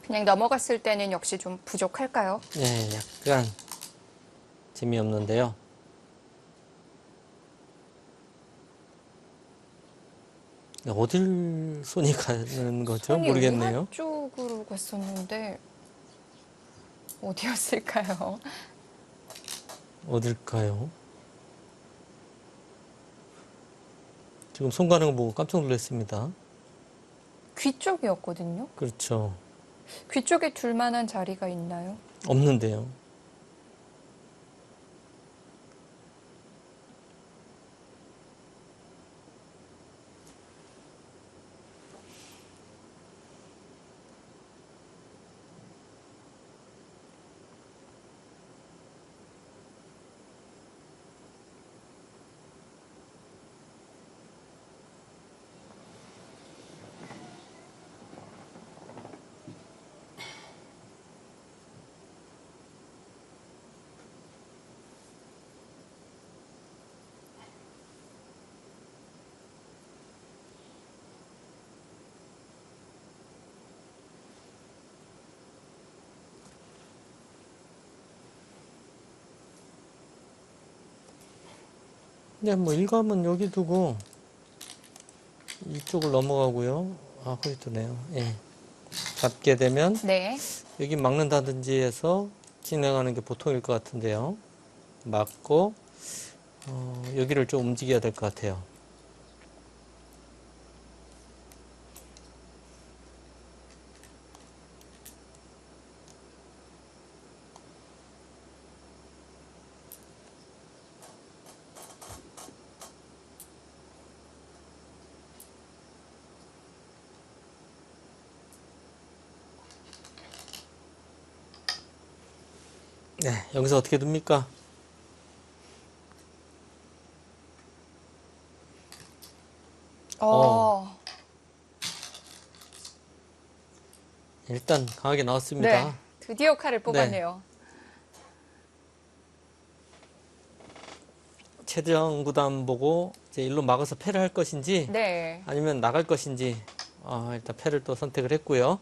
C: 그냥 넘어갔을 때는 역시 좀 부족할까요?
D: 네, 약간 재미없는데요. 어딜 손이 가는 거죠?
C: 손이
D: 모르겠네요.
C: 우하 쪽으로 갔었는데 어디였을까요?
D: 어딜까요? 지금 손 가는 거 보고 깜짝 놀랐습니다.
C: 귀 쪽이었거든요.
D: 그렇죠.
C: 귀 쪽에 둘 만한 자리가 있나요?
D: 없는데요. 네, 뭐 일감은 여기 두고 이쪽을 넘어가고요. 아, 거기 두네요. 예. 잡게 되면
C: 네.
D: 여기 막는다든지 해서 진행하는 게 보통일 것 같은데요. 막고 여기를 좀 움직여야 될 것 같아요. 네, 여기서 어떻게 둡니까? 일단 강하게 나왔습니다.
C: 네. 드디어 칼을 뽑았네요.
D: 최대형 구단 보고 이제 일로 막아서 패를 할 것인지
C: 네.
D: 아니면 나갈 것인지 일단 패를 또 선택을 했고요.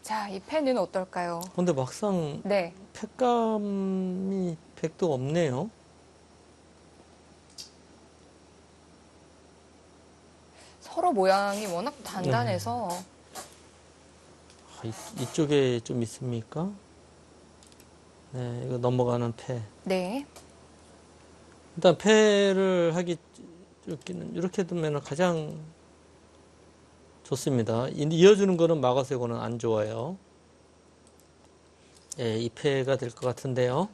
C: 자, 이 펜은 어떨까요?
D: 근데 막상
C: 네.
D: 패감이 100도 없네요.
C: 서로 모양이 워낙 단단해서
D: 이쪽에 좀 있습니까? 네, 이거 넘어가는 패.
C: 네.
D: 일단 패를 하기 여기는 이렇게 두면 가장 좋습니다. 이어주는 거는 막아세고는 안 좋아요. 예, 2패가 될 것 같은데요.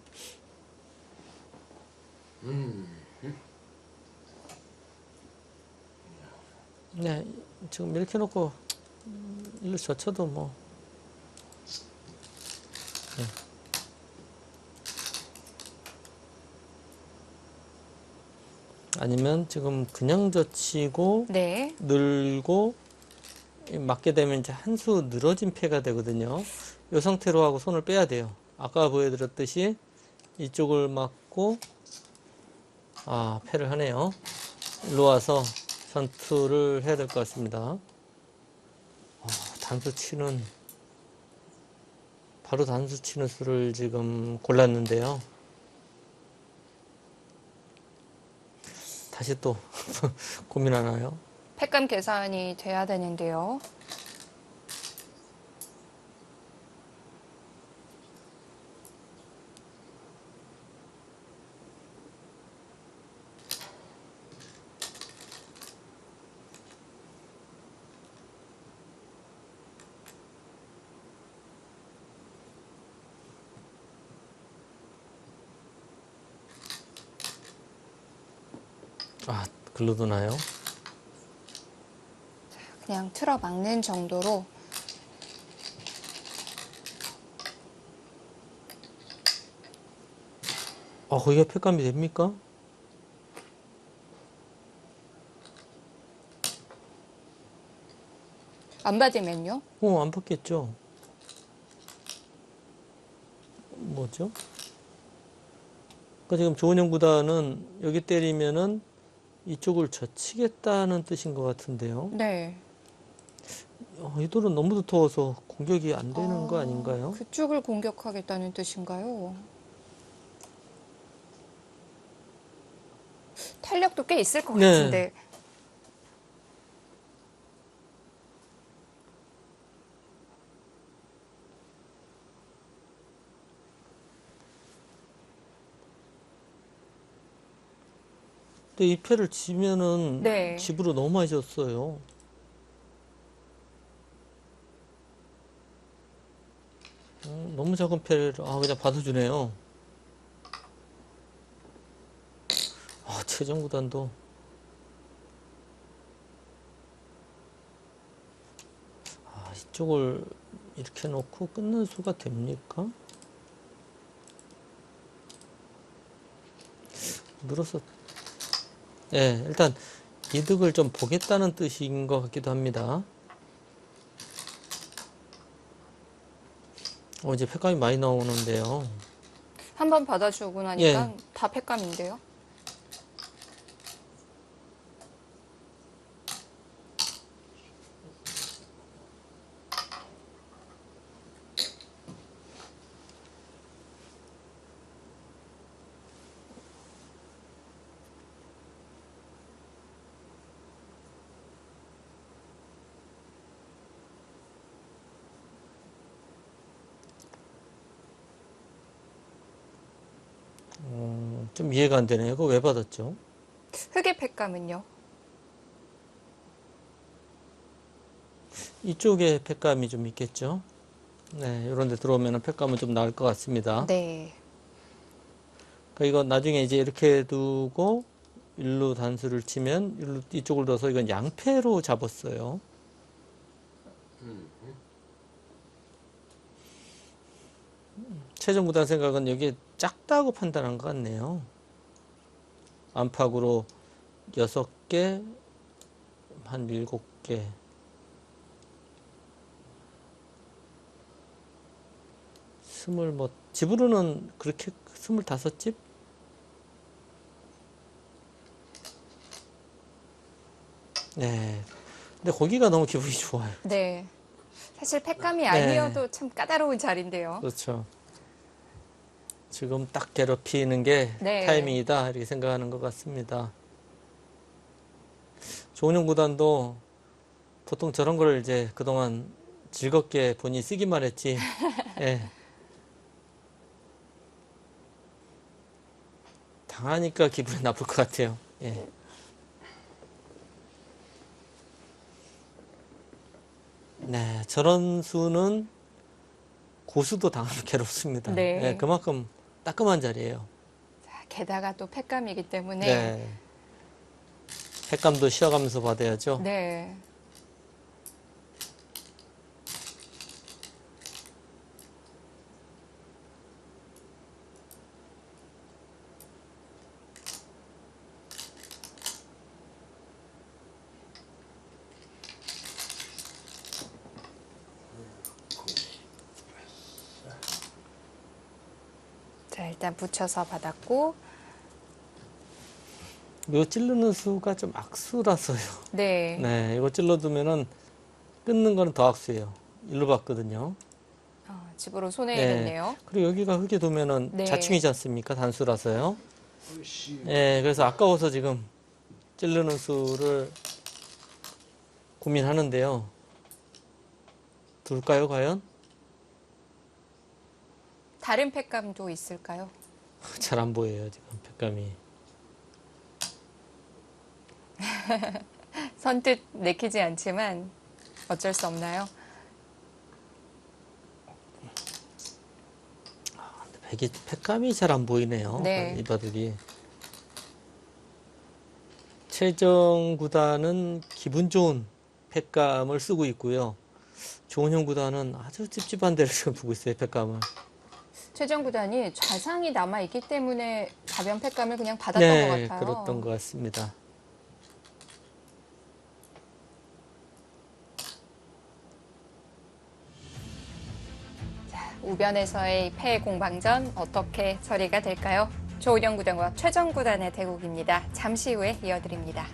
D: 네, 지금 이렇게 놓고 일로 젖혀도 뭐. 네. 아니면 지금 그냥 젖히고
C: 네.
D: 늘고 맞게 되면 이제 한 수 늘어진 패가 되거든요. 이 상태로 하고 손을 빼야 돼요. 아까 보여드렸듯이 이쪽을 맞고 패를 하네요. 일로 와서 전투를 해야 될 것 같습니다. 단수 치는 바로 단수 치는 수를 지금 골랐는데요. 다시 또 고민하나요?
C: 팩감 계산이 돼야 되는데요.
D: 글로 두나요?
C: 그냥 틀어 막는 정도로.
D: 거기가 팩감이 됩니까?
C: 안 받으면요?
D: 안 받겠죠. 뭐죠? 그러니까 지금 조은영 구단은 여기 때리면은 이쪽을 젖히겠다는 뜻인 것 같은데요.
C: 네.
D: 이 돌은 너무 두터워서 공격이 안 되는 거 아닌가요?
C: 그쪽을 공격하겠다는 뜻인가요? 탄력도 꽤 있을 것
D: 네.
C: 같은데.
D: 근데 이 패를 지면은
C: 네.
D: 집으로 너무 많이 졌어요. 너무 작은 패를 그냥 받아주네요. 최정 구단도 이쪽을 이렇게 놓고 끊는 수가 됩니까? 늘어서 일단 이득을 좀 보겠다는 뜻인 것 같기도 합니다. 이제 팩감이 많이 나오는데요.
C: 한 번 받아주고 나니까 다 팩감인데요.
D: 좀 이해가 안 되네요. 그거 왜 받았죠?
C: 흑의 팩감은요?
D: 이쪽에 팩감이 좀 있겠죠? 네, 이런 데 들어오면 팩감은 좀 나을 것 같습니다.
C: 네.
D: 그러니까 이거 나중에 이제 이렇게 두고 일로 단수를 치면 이쪽을 둬서 이건 양패로 잡았어요. 최종 구단 생각은 여기 작다고 판단한 것 같네요. 안팎으로 6개, 한 7개. 집으로는 그렇게 25집? 네. 근데 거기가 너무 기분이 좋아요.
C: 네. 사실 팩감이 아니어도 참 까다로운 자리인데요.
D: 그렇죠. 지금 딱 괴롭히는 게 타이밍이다 이렇게 생각하는 것 같습니다. 조은영 구단도 보통 저런 걸 이제 그동안 즐겁게 본인이 쓰기만 했지. 당하니까 기분이 나쁠 것 같아요. 네, 저런 수는 고수도 당하면 괴롭습니다.
C: 네.
D: 네, 그만큼 따끔한 자리예요.
C: 자, 게다가 또 팩감이기 때문에
D: 네. 횟감도 쉬어가면서 받아야죠.
C: 네. 자, 일단 붙여서 받았고,
D: 요 찌르는 수가 좀 악수라서요.
C: 네.
D: 네, 이거 찔러두면은 끊는 거는 더 악수예요. 일로 봤거든요.
C: 집으로 손에
D: 네.
C: 넣네요.
D: 그리고 여기가 흙에 두면은
C: 네.
D: 자충이지 않습니까? 단수라서요. 네, 그래서 아까워서 지금 찌르는 수를 고민하는데요. 둘까요, 과연?
C: 다른 팩감도 있을까요?
D: 잘 안 보여요, 지금 팩감이.
C: 선뜻 내키지 않지만 어쩔 수 없나요?
D: 팩감이 잘 안 보이네요.
C: 네.
D: 이 바둑이. 최정 구단은 기분 좋은 팩감을 쓰고 있고요. 조은형 구단은 아주 찝찝한 데를 지금 두고 있어요, 팩감을.
C: 최정 구단이 좌상이 남아있기 때문에 가변 팩감을 그냥 받았던 것
D: 네,
C: 같아요.
D: 그랬던 것 같습니다.
C: 우변에서의 패 공방전 어떻게 처리가 될까요? 조은영 구단과 최정 구단의 대국입니다. 잠시 후에 이어드립니다.